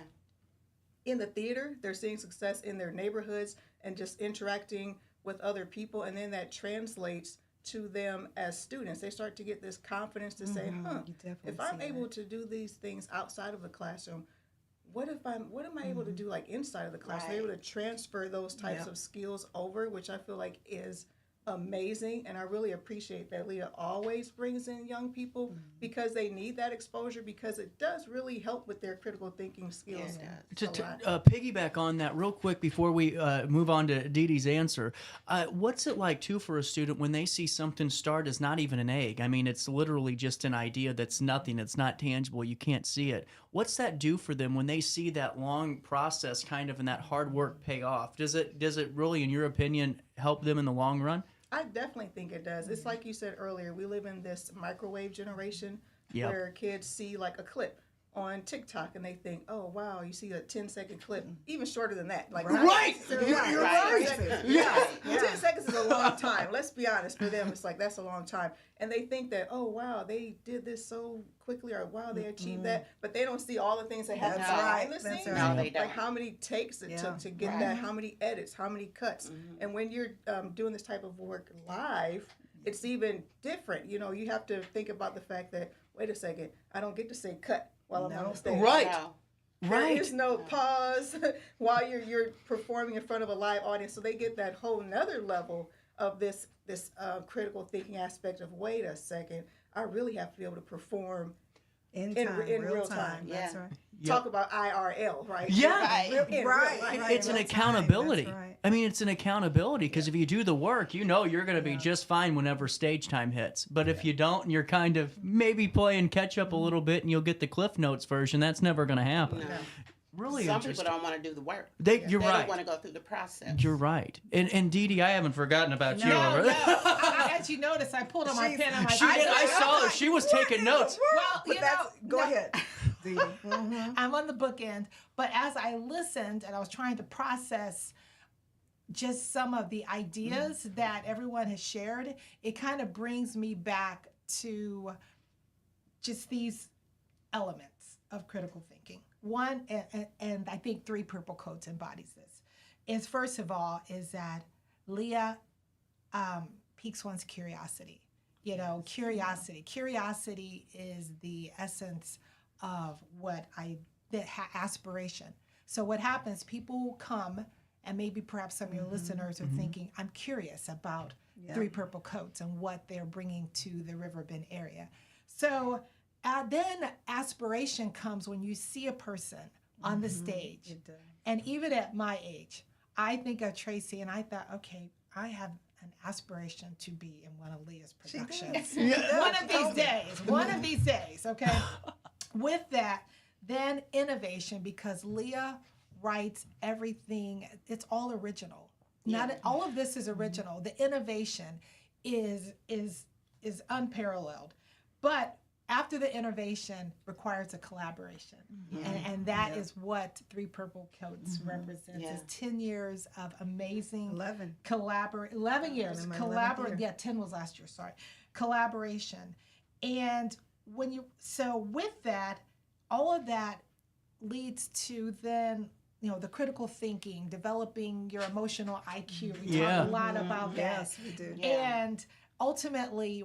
in the theater, they're seeing success in their neighborhoods and just interacting with other people, and then that translates to them as students. They start to get this confidence to say, if I'm able to do these things outside of the classroom, what am I able to do like inside of the classroom? They're able to transfer those types of skills over, which I feel like is amazing. And I really appreciate that Leah always brings in young people because they need that exposure, because it does really help with their critical thinking skills. To piggyback on that real quick before we move on to Dee Dee's answer, what's it like too for a student when they see something start as not even an egg? I mean, it's literally just an idea that's nothing. It's not tangible. You can't see it. What's that do for them when they see that long process kind of and that hard work pay off? Does it really, in your opinion, help them in the long run? I definitely think it does. It's like you said earlier, we live in this microwave generation where kids see like a clip on TikTok and they think, oh, wow, you see a 10-second clip, even shorter than that. Like, right! You're right. Yeah. 10 seconds is a long time. Let's be honest. For them, it's like, that's a long time. And they think that, oh, wow, they did this so quickly, or wow, they achieved that. But they don't see all the things that happen behind the scenes. No, they don't. Like how many takes it took to get that, how many edits, how many cuts. And when you're doing this type of work live, it's even different. You know, you have to think about the fact that, wait a second, I don't get to say cut while I'm on the stage. Right. There is no pause while you're performing in front of a live audience. So they get that whole nother level of this critical thinking aspect of, wait a second, I really have to be able to perform in real time. That's right. Talk about IRL, right? Yeah, right. It's an accountability. I mean, it's an accountability because if you do the work, you know you're going to be just fine whenever stage time hits. But if you don't, and you're kind of maybe playing catch up a little bit, and you'll get the Cliff Notes version, that's never going to happen. No. Really Some interesting. people don't want to do the work. You're they right. don't want to go through the process. You're right. And Dee Dee, I haven't forgotten about you. As you notice, I pulled on my pen. And I saw her. She was taking notes. Well, go ahead. I'm on the bookend, but as I listened and I was trying to process just some of the ideas that everyone has shared, it kind of brings me back to just these elements of critical thinking. One, and I think 3 Purple Coats embodies this, is first of all, is that Leah piques one's curiosity. You know, Curiosity is the essence of what aspiration. So what happens, people come, and maybe perhaps some of your listeners are thinking, I'm curious about 3 Purple Coats and what they're bringing to the Riverbend area. So then aspiration comes when you see a person on the stage. And even at my age, I think of Tracy and I thought, okay, I have an aspiration to be in one of Leah's productions. One of these days, okay? With that, then innovation, because Leah writes everything, it's all original. Not all of this is original. The innovation is unparalleled. But after the innovation requires a collaboration. And that is what 3 Purple Coats represents. It's 10 years of amazing 11 years. 10 was last year, sorry. Collaboration. And with that, all of that leads to then, the critical thinking, developing your emotional IQ. We talk a lot about that. Yes, we do. And ultimately,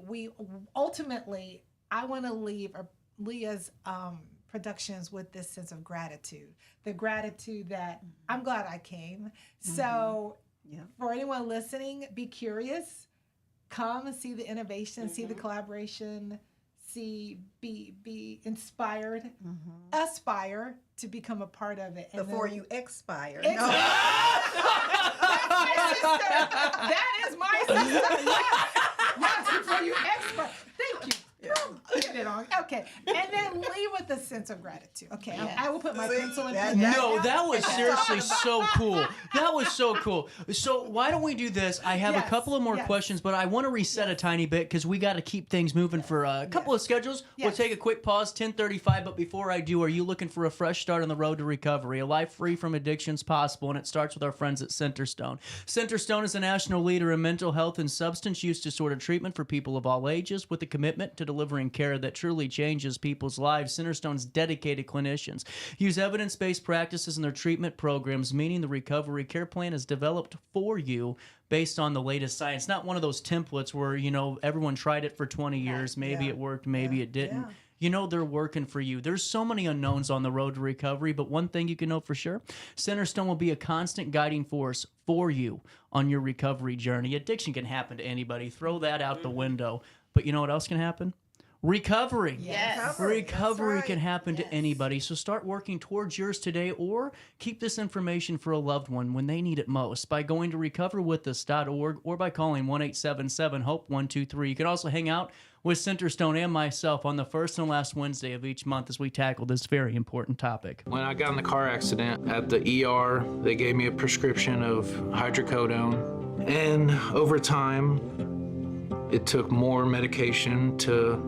I want to leave Leah's productions with this sense of gratitude. The gratitude that I'm glad I came. So for anyone listening, be curious. Come and see the innovation, see the collaboration, be inspired, aspire to become a part of it. And before you expire. That's my sister. That is my sister. Yes, before you expire. Thank you. Get it on. Okay. And then leave with a sense of gratitude. Okay. I will put my pencil in. That was seriously so cool. That was so cool. So why don't we do this? I have a couple of more questions, but I want to reset a tiny bit because we got to keep things moving for a couple of schedules. We'll take a quick pause, 10:35. But before I do, are you looking for a fresh start on the road to recovery? A life free from addictions possible, and it starts with our friends at Centerstone. Centerstone is a national leader in mental health and substance use disorder treatment for people of all ages with a commitment to delivering care that truly changes people's lives. Centerstone Centerstone's dedicated clinicians use evidence-based practices in their treatment programs, meaning the recovery care plan is developed for you based on the latest science. Not one of those templates where, you know, everyone tried it for 20 years. Maybe it worked, maybe it didn't. Yeah. You know they're working for you. There's so many unknowns on the road to recovery, but one thing you can know for sure, Centerstone will be a constant guiding force for you on your recovery journey. Addiction can happen to anybody. Throw that out the window. But you know what else can happen? Recovery. Yes. Recovery can happen to anybody. So start working towards yours today, or keep this information for a loved one when they need it most by going to recoverwithus.org or by calling 1-877-HOPE-123. You can also hang out with Centerstone and myself on the first and last Wednesday of each month as we tackle this very important topic. When I got in the car accident at the ER, they gave me a prescription of hydrocodone. And over time, it took more medication to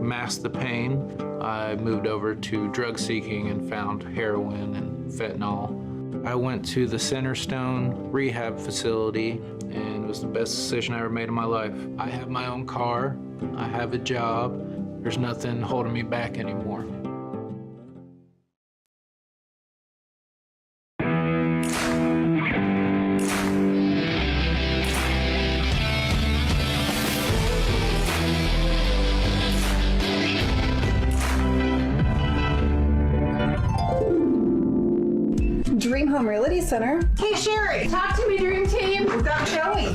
mask the pain. I moved over to drug seeking and found heroin and fentanyl. I went to the Centerstone rehab facility, and it was the best decision I ever made in my life. I have my own car, I have a job, there's nothing holding me back anymore. Dream Home Realty Center. Hey Sherry, talk to me, Dream Team. We've got Joey.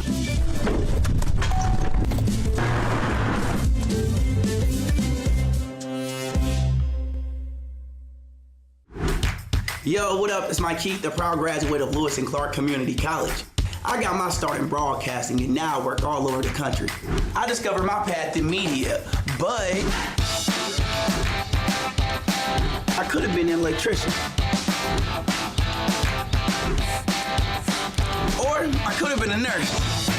Yo, what up? It's Mike Keith, the proud graduate of Lewis and Clark Community College. I got my start in broadcasting and now I work all over the country. I discovered my path in media, but I could have been an electrician. Or I could have been a nurse.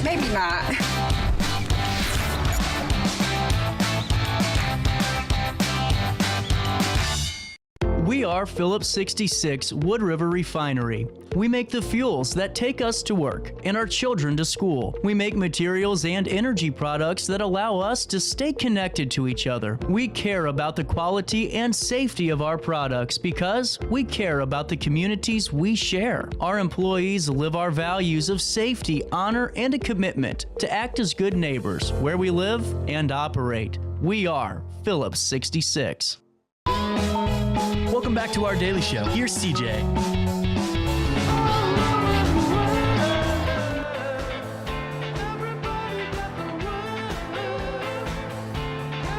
Maybe not. We are Phillips 66 Wood River Refinery. We make the fuels that take us to work and our children to school. We make materials and energy products that allow us to stay connected to each other. We care about the quality and safety of our products because we care about the communities we share. Our employees live our values of safety, honor, and a commitment to act as good neighbors where we live and operate. We are Phillips 66. Welcome back to our daily show. Here's CJ.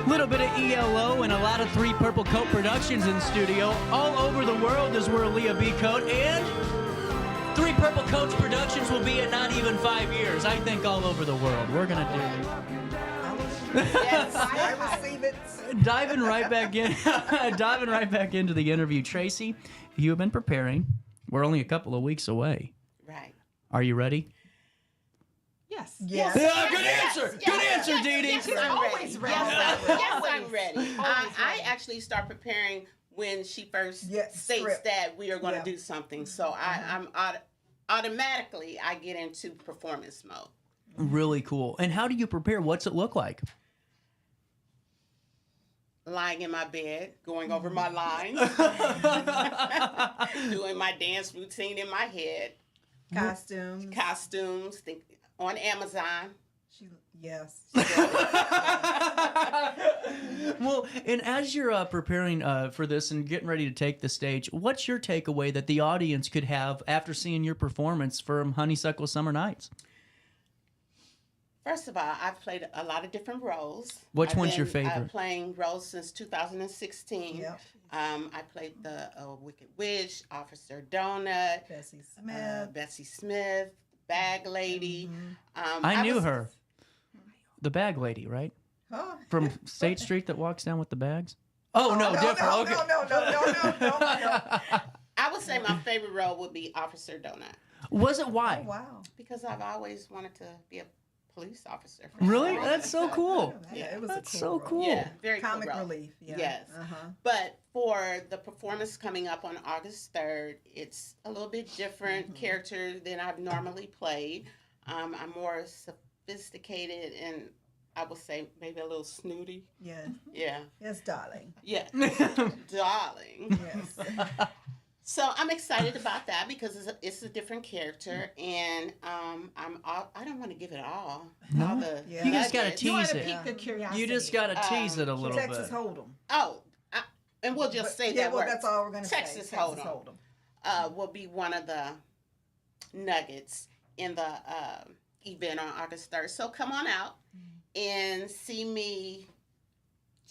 Little bit of ELO and a lot of Three Purple Coat Productions in studio. All over the world is where Leah B. Coat and Three Purple Coats Productions will be at not even 5 years. I think all over the world. We're going to do it. Yes, I receive it. Diving right back into the interview. Tracy, you have been preparing. We're only a couple of weeks away. Right. Are you ready? Yes. Yes. Yeah, good answer. Good answer, Dee Dee. Yes, I'm ready. Yes, I'm ready. I actually start preparing when she first states that we are going to do something. So I'm automatically I get into performance mode. Really cool. And how do you prepare? What's it look like? Lying in my bed, going over my lines, doing my dance routine in my head. Costumes, on Amazon. Yes. Well, and as you're preparing for this and getting ready to take the stage, what's your takeaway that the audience could have after seeing your performance from Honeysuckle Summer Nights? First of all, I've played a lot of different roles. Which one's your favorite? Playing roles since 2016. Yep. I played the Wicked Witch, Officer Donut, Bessie Smith, Bag Lady. I knew her. The bag lady, right? Huh? From State Street that walks down with the bags? Oh, no, different. No. I would say my favorite role would be Officer Donut. Was it why? Oh, wow. Because I've always wanted to be a police officer. Really? That's so cool. Yeah, it was That's a so cool. Yeah, very comic cool role. relief. Yeah. Yes. But for the performance coming up on August 3rd, it's a little bit different character than I've normally played. I'm more sophisticated and I would say maybe a little snooty. Yes. Yeah. Yes, darling. Yeah. Darling. Yes. So I'm excited about that because it's a different character, and I don't want to give it all. No. All the You just gotta nuggets. tease it. Pique the curiosity. You just gotta tease it a little bit. Texas Hold'em. Oh, and we'll just say yeah, that well, word. that's all we're gonna Texas say. Hold'em will be one of the nuggets in the event on August 3rd. So come on out and see me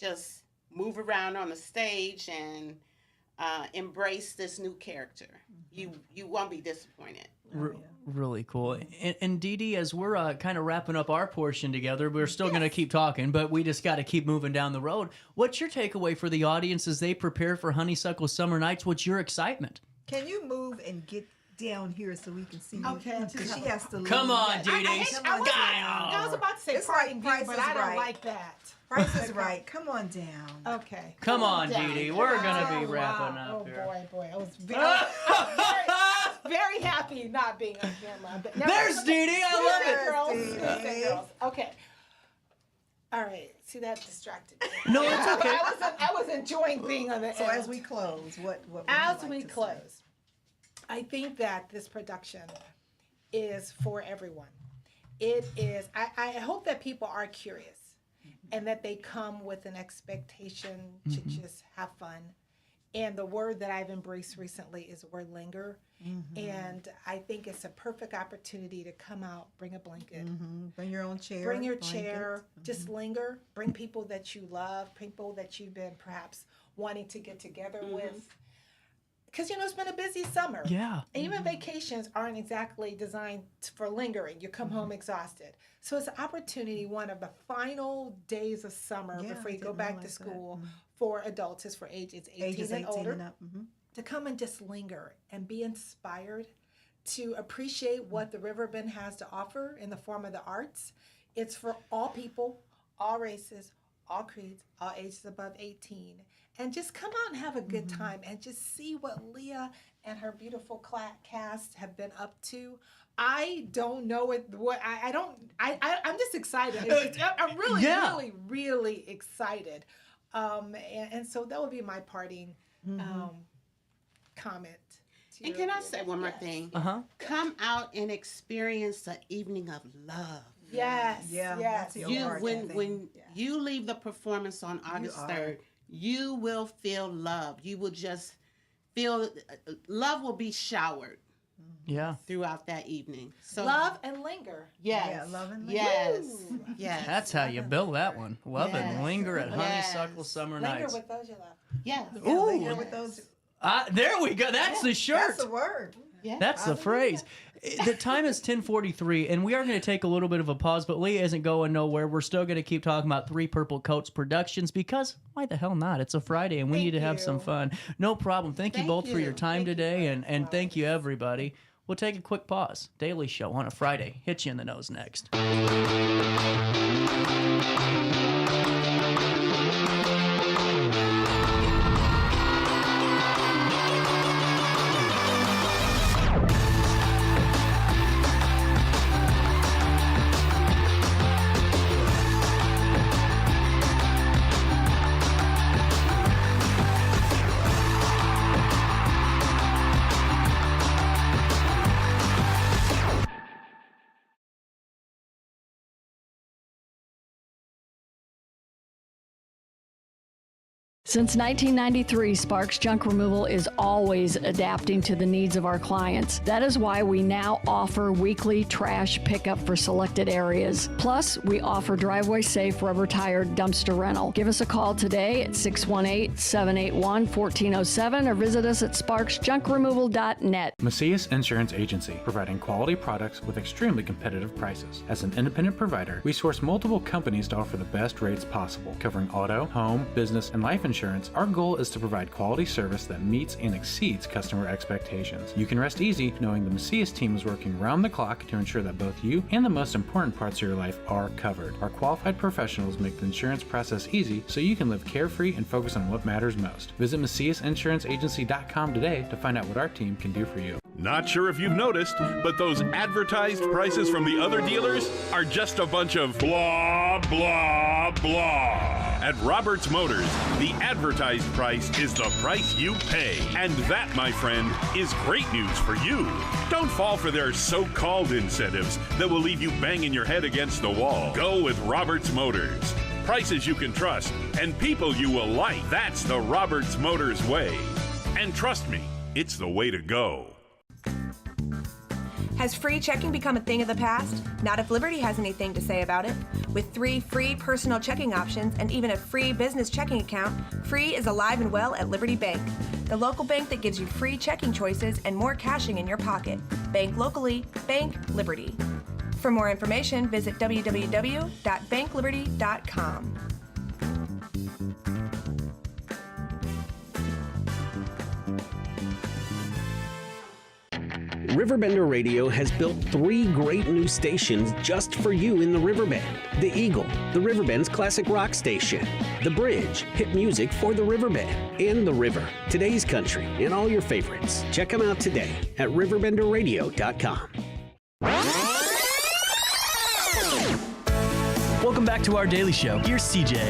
just move around on the stage and embrace this new character. You won't be disappointed. Really cool. And Dee Dee, as we're kind of wrapping up our portion together, we're still going to keep talking, but we just got to keep moving down the road. What's your takeaway for the audience as they prepare for Honeysuckle Summer Nights? What's your excitement? Can you move and get down here so we can see you? Okay. Because she has to. Come on, Dee Dee. I was about to say It's parting like view, but Price I is don't Right. like that. Price is right. Come on down. Okay. Come on, Dee Dee. We're going to be Oh, wrapping wow. up here. Boy. I was very happy not being on camera. But There's Dee Dee. I love it. Girls. Okay. All right. See, that distracted me. No, it's okay. I was enjoying being on the So end. as we close, what would As you like we to close, say? I think that this production is for everyone. It is. I hope that people are curious and that they come with an expectation to just have fun. And the word that I've embraced recently is the word linger. And I think it's a perfect opportunity to come out, bring a blanket. Bring your own chair. Bring your blanket. chair. Just linger. Bring people that you love, people that you've been perhaps wanting to get together with. Because, it's been a busy summer. Yeah. And even vacations aren't exactly designed for lingering. You come home exhausted. So it's an opportunity, one of the final days of summer before you go back to school for adults, is for ages 18 and older, and up. to come and just linger and be inspired to appreciate what the Riverbend has to offer in the form of the arts. It's for all people, all races, all creeds, all ages above 18. And just come out and have a good time and just see what Leah and her beautiful cast have been up to. I don't know I'm just excited. I'm really, really excited. And so that would be my parting comment. And can I say one more thing? Come out and experience an evening of love. Yes. Yeah. Yes. When you leave the performance on August 3rd, you will feel love. You will just feel love will be showered. Yeah. Throughout that evening. So love and linger. Yes. Yeah, love and linger. Yes. Yes. That's how you build that one. Love and linger at Honeysuckle Summer Linger Nights. with those you love. Yes. Ooh. Linger with those. There we go. That's the shirt. That's the word. Yeah. That's the phrase. The time is 10:43, and we are going to take a little bit of a pause, but Leah isn't going nowhere. We're still going to keep talking about Three Purple Coats Productions because why the hell not? It's a Friday, and we need to have some fun. No problem. Thank you both for your time today, and thank you, everybody. We'll take a quick pause. Daily Show on a Friday. Hit you in the nose next. Since 1993, Sparks Junk Removal is always adapting to the needs of our clients. That is why we now offer weekly trash pickup for selected areas. Plus, we offer driveway-safe rubber-tired dumpster rental. Give us a call today at 618-781-1407 or visit us at sparksjunkremoval.net. Macias Insurance Agency, providing quality products with extremely competitive prices. As an independent provider, we source multiple companies to offer the best rates possible, covering auto, home, business, and life insurance. Our goal is to provide quality service that meets and exceeds customer expectations. You can rest easy knowing the Macias team is working round the clock to ensure that both you and the most important parts of your life are covered. Our qualified professionals make the insurance process easy so you can live carefree and focus on what matters most. Visit MaciasInsuranceAgency.com today to find out what our team can do for you. Not sure if you've noticed, but those advertised prices from the other dealers are just a bunch of blah, blah, blah. At Roberts Motors, the advertised price is the price you pay. And that, my friend, is great news for you. Don't fall for their so-called incentives that will leave you banging your head against the wall. Go with Roberts Motors. Prices you can trust and people you will like. That's the Roberts Motors way. And trust me, it's the way to go. Has free checking become a thing of the past? Not if Liberty has anything to say about it. With 3 free personal checking options and even a free business checking account, Free is alive and well at Liberty Bank, the local bank that gives you free checking choices and more cashing in your pocket. Bank locally, bank Liberty. For more information, visit www.bankliberty.com. RiverBender Radio has built 3 great new stations just for you in the Riverbend. The Eagle, the Riverbend's classic rock station. The Bridge, hit music for the Riverbend. And The River, today's country, and all your favorites. Check them out today at RiverBender.com. Welcome back to our daily show. Here's CJ.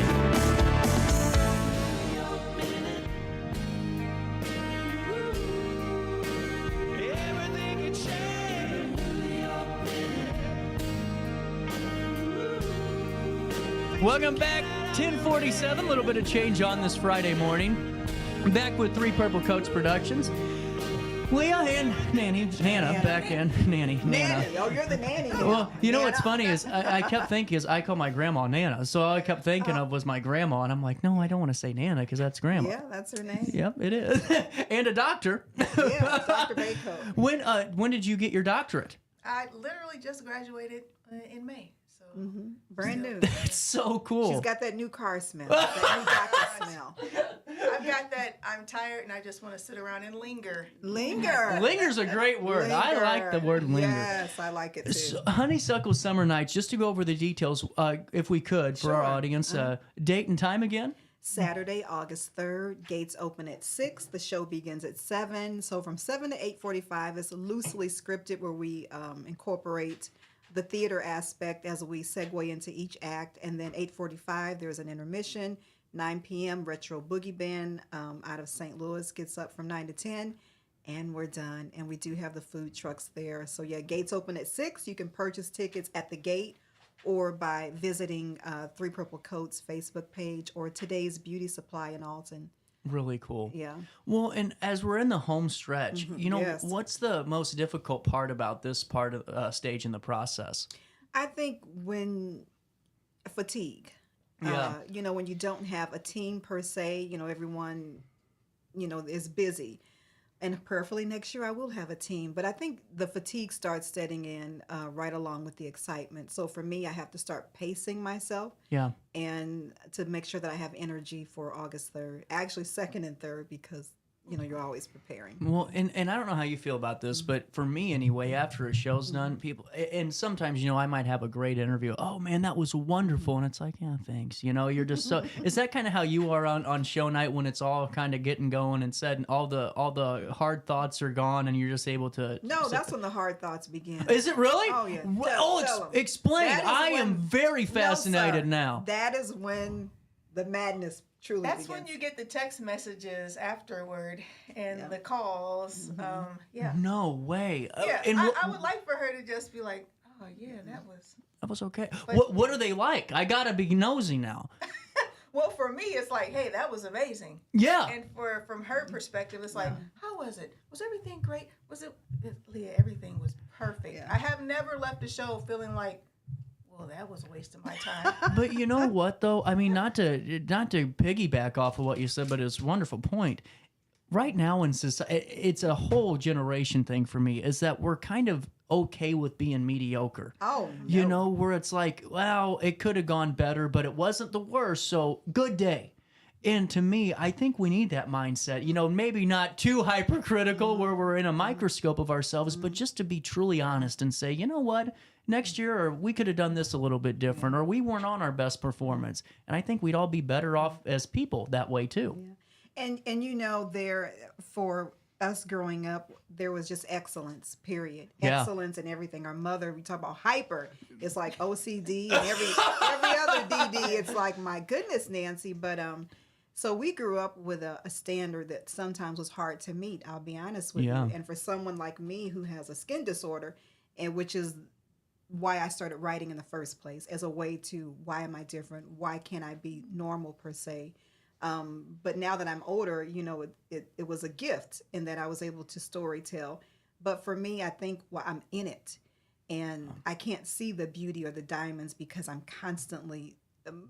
Welcome back. 10:47, a little bit of change on this Friday morning. Back with 3 Purple Coats Productions. Leah and Nana back in. Nana. Oh, you're the nanny. Well, you know what's funny is I kept thinking, I call my grandma Nana, so all I kept thinking of was my grandma, and I'm like, no, I don't want to say Nana because that's grandma. Yeah, that's her name. Yep, it is. And a doctor. Yeah, Dr. Bayco. When did you get your doctorate? I literally just graduated in May. Brand new. That's so cool. She's got that new car smell. That new doctor smell. I've got that. I'm tired and I just want to sit around and linger. Linger. Linger's a great word. I like the word linger. Yes, I like it too. So, Honeysuckle Summer Nights, just to go over the details, if we could, for our audience, date and time again? Saturday, August 3rd. Gates open at 6. The show begins at 7. So from 7 to 8:45, it's loosely scripted where we incorporate the theater aspect as we segue into each act. And then 8:45, there's an intermission. 9 p.m., Retro Boogie Band out of St. Louis gets up from 9 to 10. And we're done. And we do have the food trucks there. So, yeah, gates open at 6. You can purchase tickets at the gate or by visiting 3 Purple Coats Facebook page or Today's Beauty Supply in Alton. Really cool. Yeah. Well, and as we're in the home stretch, what's the most difficult part about this part of stage in the process? I think when fatigue. Yeah. When you don't have a team per se, everyone, is busy. And prayerfully next year I will have a team. But I think the fatigue starts setting in right along with the excitement. So for me, I have to start pacing myself. Yeah. And to make sure that I have energy for August 3rd. Actually, 2nd and 3rd because, you're always preparing. Well, and I don't know how you feel about this, but for me anyway, after a show's done, people, and sometimes, I might have a great interview. Oh, man, that was wonderful. And it's like, yeah, thanks. You're just so, is that kind of how you are on show night when it's all kind of getting going and said and all the hard thoughts are gone and you're just able to. No, that's when the hard thoughts begin. Is it really? Oh, yeah. Explain. I am very fascinated now. That is when the madness truly That's begins. when you get the text messages afterward and the calls. Yeah. No way. Yeah, I would like for her to just be like, oh, yeah, that was okay. But, what are they like? I got to be nosy now. Well, for me, it's like, hey, that was amazing. Yeah. And from her perspective, it's like, how was it? Was everything great? Leah, everything was perfect. Yeah. I have never left the show feeling like, well, that was a waste of my time. But you know what, though? I mean, not to piggyback off of what you said, but it's a wonderful point. Right now in society, it's a whole generation thing for me, is that we're kind of okay with being mediocre. Oh, no. Where it's like, well, it could have gone better, but it wasn't the worst, so good day. And to me, I think we need that mindset. Maybe not too hypercritical where we're in a microscope of ourselves, but just to be truly honest and say, you know what? Next year, or we could have done this a little bit different, or we weren't on our best performance. And I think we'd all be better off as people that way, too. Yeah. And there for us growing up, there was just excellence, period. Yeah. Excellence in everything. Our mother, we talk about hyper, it's like OCD, and every other DD, it's like, my goodness, Nancy. But so we grew up with a standard that sometimes was hard to meet, I'll be honest with you. And for someone like me who has a skin disorder, and which is why I started writing in the first place, as a way to, why am I different? Why can't I be normal per se? But now that I'm older, you know, it was a gift in that I was able to story tell. But for me, I think, well, I'm in it, and I can't see the beauty or the diamonds because I'm constantly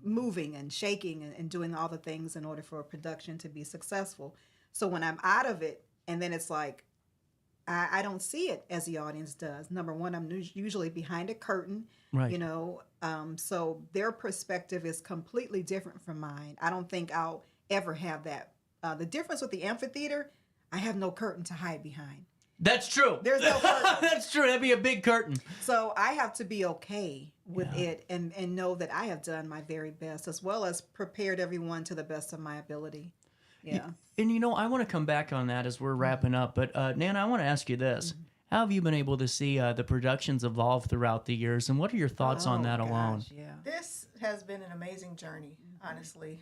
moving and shaking and doing all the things in order for a production to be successful. So when I'm out of it, and then it's like, I don't see it as the audience does. Number one, I'm usually behind a curtain, you know, so their perspective is completely different from mine. I don't think I'll ever have that. The difference with the amphitheater, I have no curtain to hide behind. That's true. There's no curtain. That's true. That'd be a big curtain. So I have to be okay with it and know that I have done my very best, as well as prepared everyone to the best of my ability. Yeah. And you know, I want to come back on that as we're wrapping up. But Nana, I want to ask you this. How have you been able to see the productions evolve throughout the years? And what are your thoughts on that alone? This has been an amazing journey, honestly.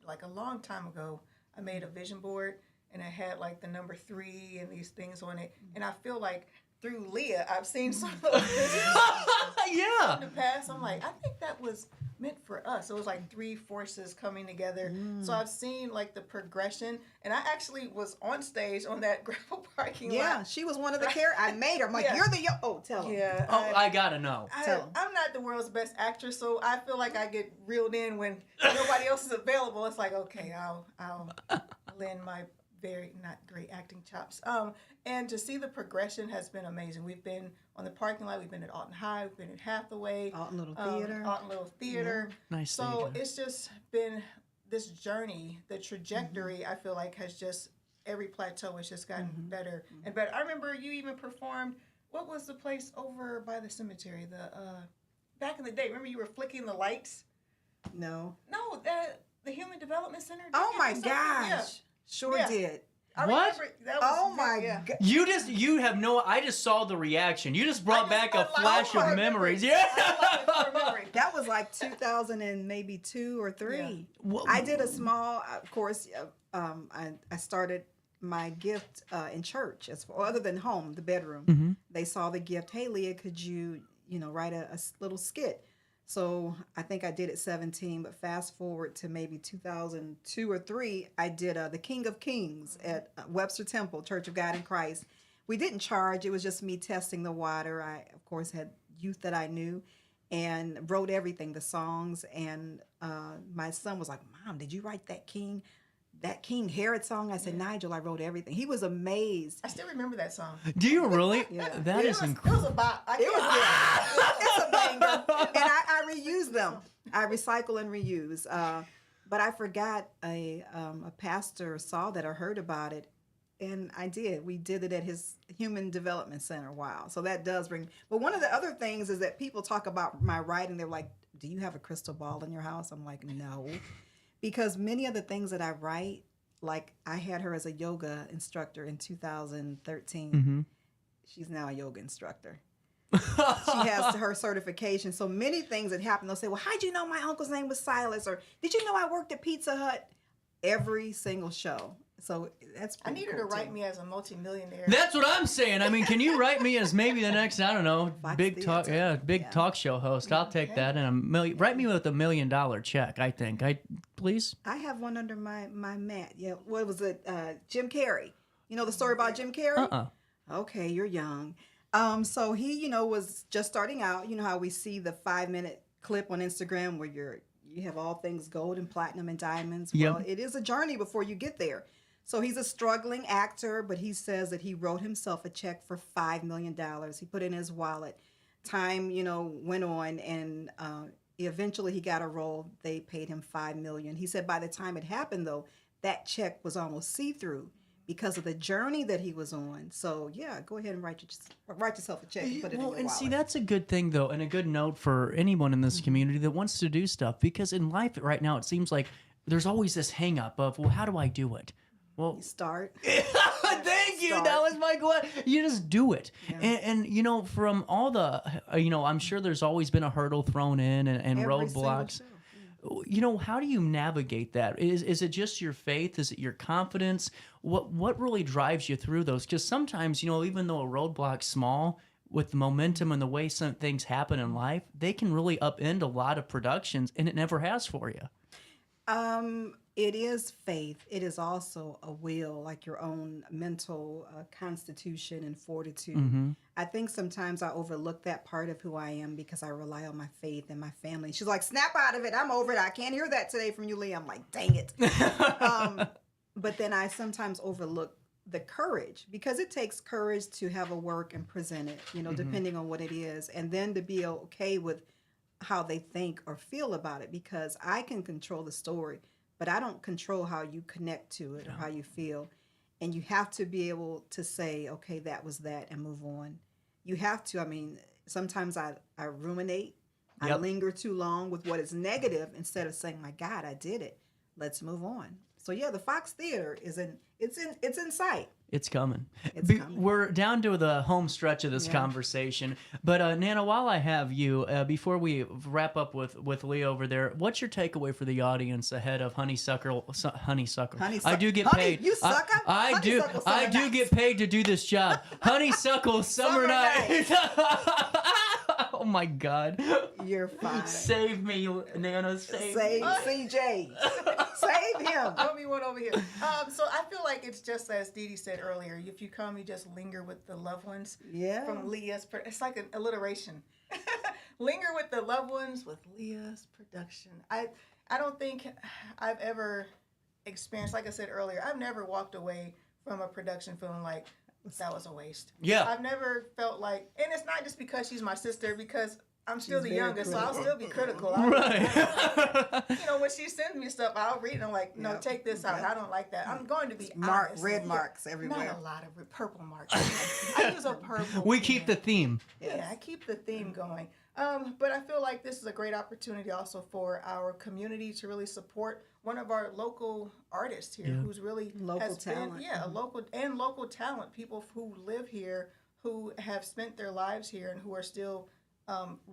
Like a long time ago, I made a vision board, and I had like the number 3 and these things on it. And I feel like through Leah, I've seen some of those visions in the past. I'm like, I think that was meant for us. It was like 3 forces coming together. So I've seen like the progression, and I actually was on stage on that gravel parking lot. Yeah, she was one of the characters. I made her. I'm like, you're the tell them. Yeah. I gotta know. I'm not the world's best actress, so I feel like I get reeled in when nobody else is available. It's like, okay, I'll lend my very not great acting chops. And to see the progression has been amazing. We've been on the parking lot. We've been at Alton High. We've been at Hathaway. Alton Little Theater. Alton Little Theater. Yeah. Nice. So it's just been this journey. The trajectory, I feel like, has just, every plateau has just gotten better and better. I remember you even performed, what was the place over by the cemetery? Back in the day, remember you were flicking the lights? No, the Human Development Center. Oh my gosh. Yeah. Sure did. What? Oh my God. You have no, I just saw the reaction. You just brought back a flash of memories. Yeah. That was like 2000 and maybe 2 or 3. Yeah. I did a small, of course, I started my gift in church, other than home, the bedroom. They saw the gift. Hey, Leah, could you write a little skit? So I think I did it 17, but fast forward to maybe 2002 or 3, I did The King of Kings at Webster Temple, Church of God in Christ. We didn't charge. It was just me testing the water. I, of course, had youth that I knew and wrote everything, the songs. And my son was like, Mom, did you write that King Herod song? I said, Nigel, I wrote everything. He was amazed. I still remember that song. Do you really? Yeah. That is incredible. It was a bop. It's a banger. And I reuse them. I recycle and reuse. But I forgot a pastor saw that or heard about it. And I did. We did it at his Human Development Center. Wow. So that does bring. But one of the other things is that people talk about my writing. They're like, do you have a crystal ball in your house? I'm like, no. Because many of the things that I write, like I had her as a yoga instructor in 2013. She's now a yoga instructor. She has her certification. So many things that happen, they'll say, well, how'd you know my uncle's name was Silas? Or did you know I worked at Pizza Hut? Every single show. So that's I need her to write me as a multimillionaire. That's what I'm saying. I mean, can you write me as maybe the next, I don't know, big talk show host? I'll take that. And write me with $1 million check, I think. Please? I have one under my mat. Yeah. What was it? Jim Carrey. You know the story about Jim Carrey? Okay, you're young. So he, was just starting out. You know how we see the 5-minute clip on Instagram where you have all things gold and platinum and diamonds. Well, it is a journey before you get there. So he's a struggling actor, but he says that he wrote himself a check for $5 million. He put it in his wallet. Time, went on, and eventually he got a role. They paid him $5 million. He said by the time it happened, though, that check was almost see-through because of the journey that he was on. So, yeah, go ahead and write yourself a check and put it in your wallet. See, that's a good thing, though, and a good note for anyone in this community that wants to do stuff, because in life right now, it seems like there's always this hang-up of, well, how do I do it? Well, you start. Thank you. That was my question. You just do it. And you know, from all the, I'm sure there's always been a hurdle thrown in and roadblocks. You know, how do you navigate that? Is it just your faith? Is it your confidence? What really drives you through those? Because sometimes, even though a roadblock's small, with the momentum and the way some things happen in life, they can really upend a lot of productions, and it never has for you. It is faith. It is also a will, like your own mental constitution and fortitude. Mm-hmm. I think sometimes I overlook that part of who I am because I rely on my faith and my family. She's like, snap out of it. I'm over it. I can't hear that today from you, Leah. I'm like, dang it. But then I sometimes overlook the courage, because it takes courage to have a work and present it, depending on what it is. And then to be okay with how they think or feel about it, because I can control the story, but I don't control how you connect to it or how you feel. And you have to be able to say, okay, that was that, and move on. You have to. I mean, sometimes I ruminate. I linger too long with what is negative instead of saying, my God, I did it. Let's move on. So yeah, the Fox Theater it's in sight. It's coming. We're down to the home stretch of this conversation. But Nana, while I have you, before we wrap up with Leah over there, what's your takeaway for the audience ahead of Honeysuckle? I do get paid. You sucker. I do get paid to do this job. Honeysuckle Summer Night. Oh my God. You're fine. Save me, Nana. Save CJ. Save him. Throw me one over here. So I feel like it's just as Dee Dee said earlier. If you come, you just linger with the loved ones. Yeah. From Leah's, it's like an alliteration. Linger with the loved ones with Leah's production. I don't think I've ever experienced, like I said earlier, I've never walked away from a production feeling like that was a waste. Yeah. I've never felt like, and it's not just because she's my sister, because I'm still the youngest, so I'll still be critical. Right. When she sends me stuff, I'll read and I'm like, no, take this out. I don't like that. I'm going to be honest. Red marks everywhere. Not a lot of purple marks. I use a purple. We keep the theme. Yeah, I keep the theme going. But I feel like this is a great opportunity also for our community to really support one of our local artists here who's really local talent. Local talent, people who live here, who have spent their lives here and who are still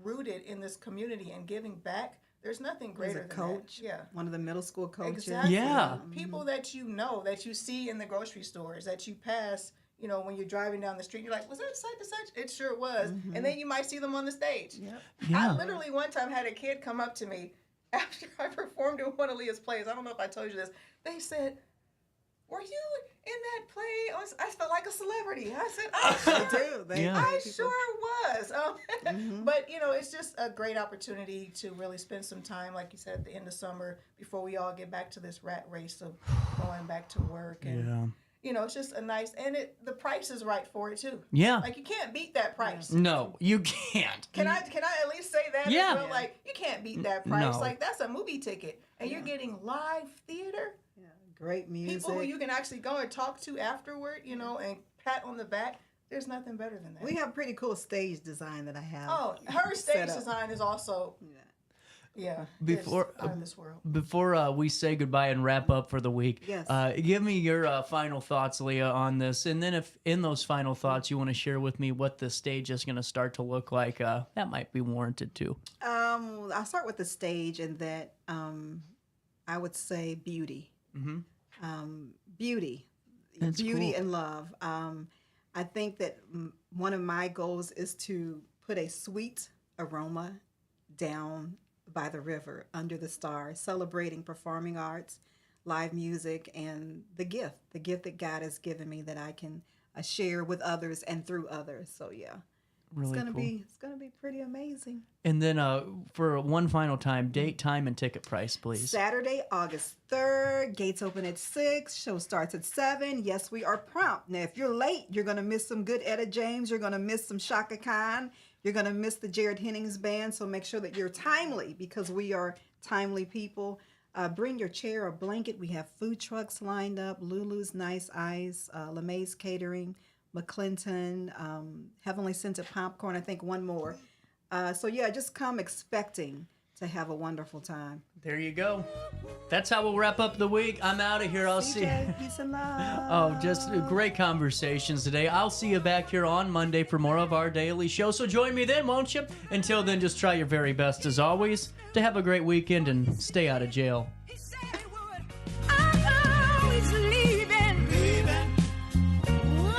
rooted in this community and giving back. There's nothing greater than coach. That. Yeah. One of the middle school coaches. Exactly. Yeah. People that that you see in the grocery stores, that you pass, when you're driving down the street, you're like, was that such and such? It sure was. Mm-hmm. And then you might see them on the stage. Yep. Yeah. I literally one time had a kid come up to me after I performed in one of Leah's plays. I don't know if I told you this. They said, were you in that play? I felt like a celebrity. I said, I sure do. I sure was. But, it's just a great opportunity to really spend some time, like you said, at the end of summer before we all get back to this rat race of going back to work. And, it's just a nice, and the price is right for it, too. Yeah. Like, you can't beat that price. No, you can't. Can I at least say that? Yeah. As well? Like, you can't beat that price. No. Like, that's a movie ticket. And you're getting live theater. Great music. People who you can actually go and talk to afterward, and pat on the back. There's nothing better than that. We have pretty cool stage design that I have. Oh, her stage design is also, Before out of this world. Before we say goodbye and wrap up for the week, give me your final thoughts, Leah, on this. And then if in those final thoughts you want to share with me what the stage is going to start to look like, that might be warranted too. I'll start with the stage, and that I would say beauty. Mm-hmm. Beauty That's cool. and love. I think that one of my goals is to put a sweet aroma down by the river under the stars, celebrating performing arts, live music, and the gift that God has given me that I can share with others and through others. So Really it's gonna cool. be pretty amazing. And then for one final time, date, time, and ticket price, please. Saturday, August 3rd. Gates open at 6. Show starts at 7. Yes, we are prompt. Now, if you're late, you're going to miss some good Etta James. You're going to miss some Shaka Khan. You're going to miss the Jared Hennings Band. So make sure that you're timely, because we are timely people. Bring your chair or blanket. We have food trucks lined up. Lulu's Nice Ice, LeMay's Catering, McClinton, Heavenly Scented Popcorn, I think one more. So just come expecting have a wonderful time. There you go. That's how we'll wrap up the week. I'm out of here. I'll see you. Peace and love. Oh, just great conversations today. I'll see you back here on Monday for more of our daily show. So join me then, won't you? Until then, just try your very best, as always, to have a great weekend and stay out of jail.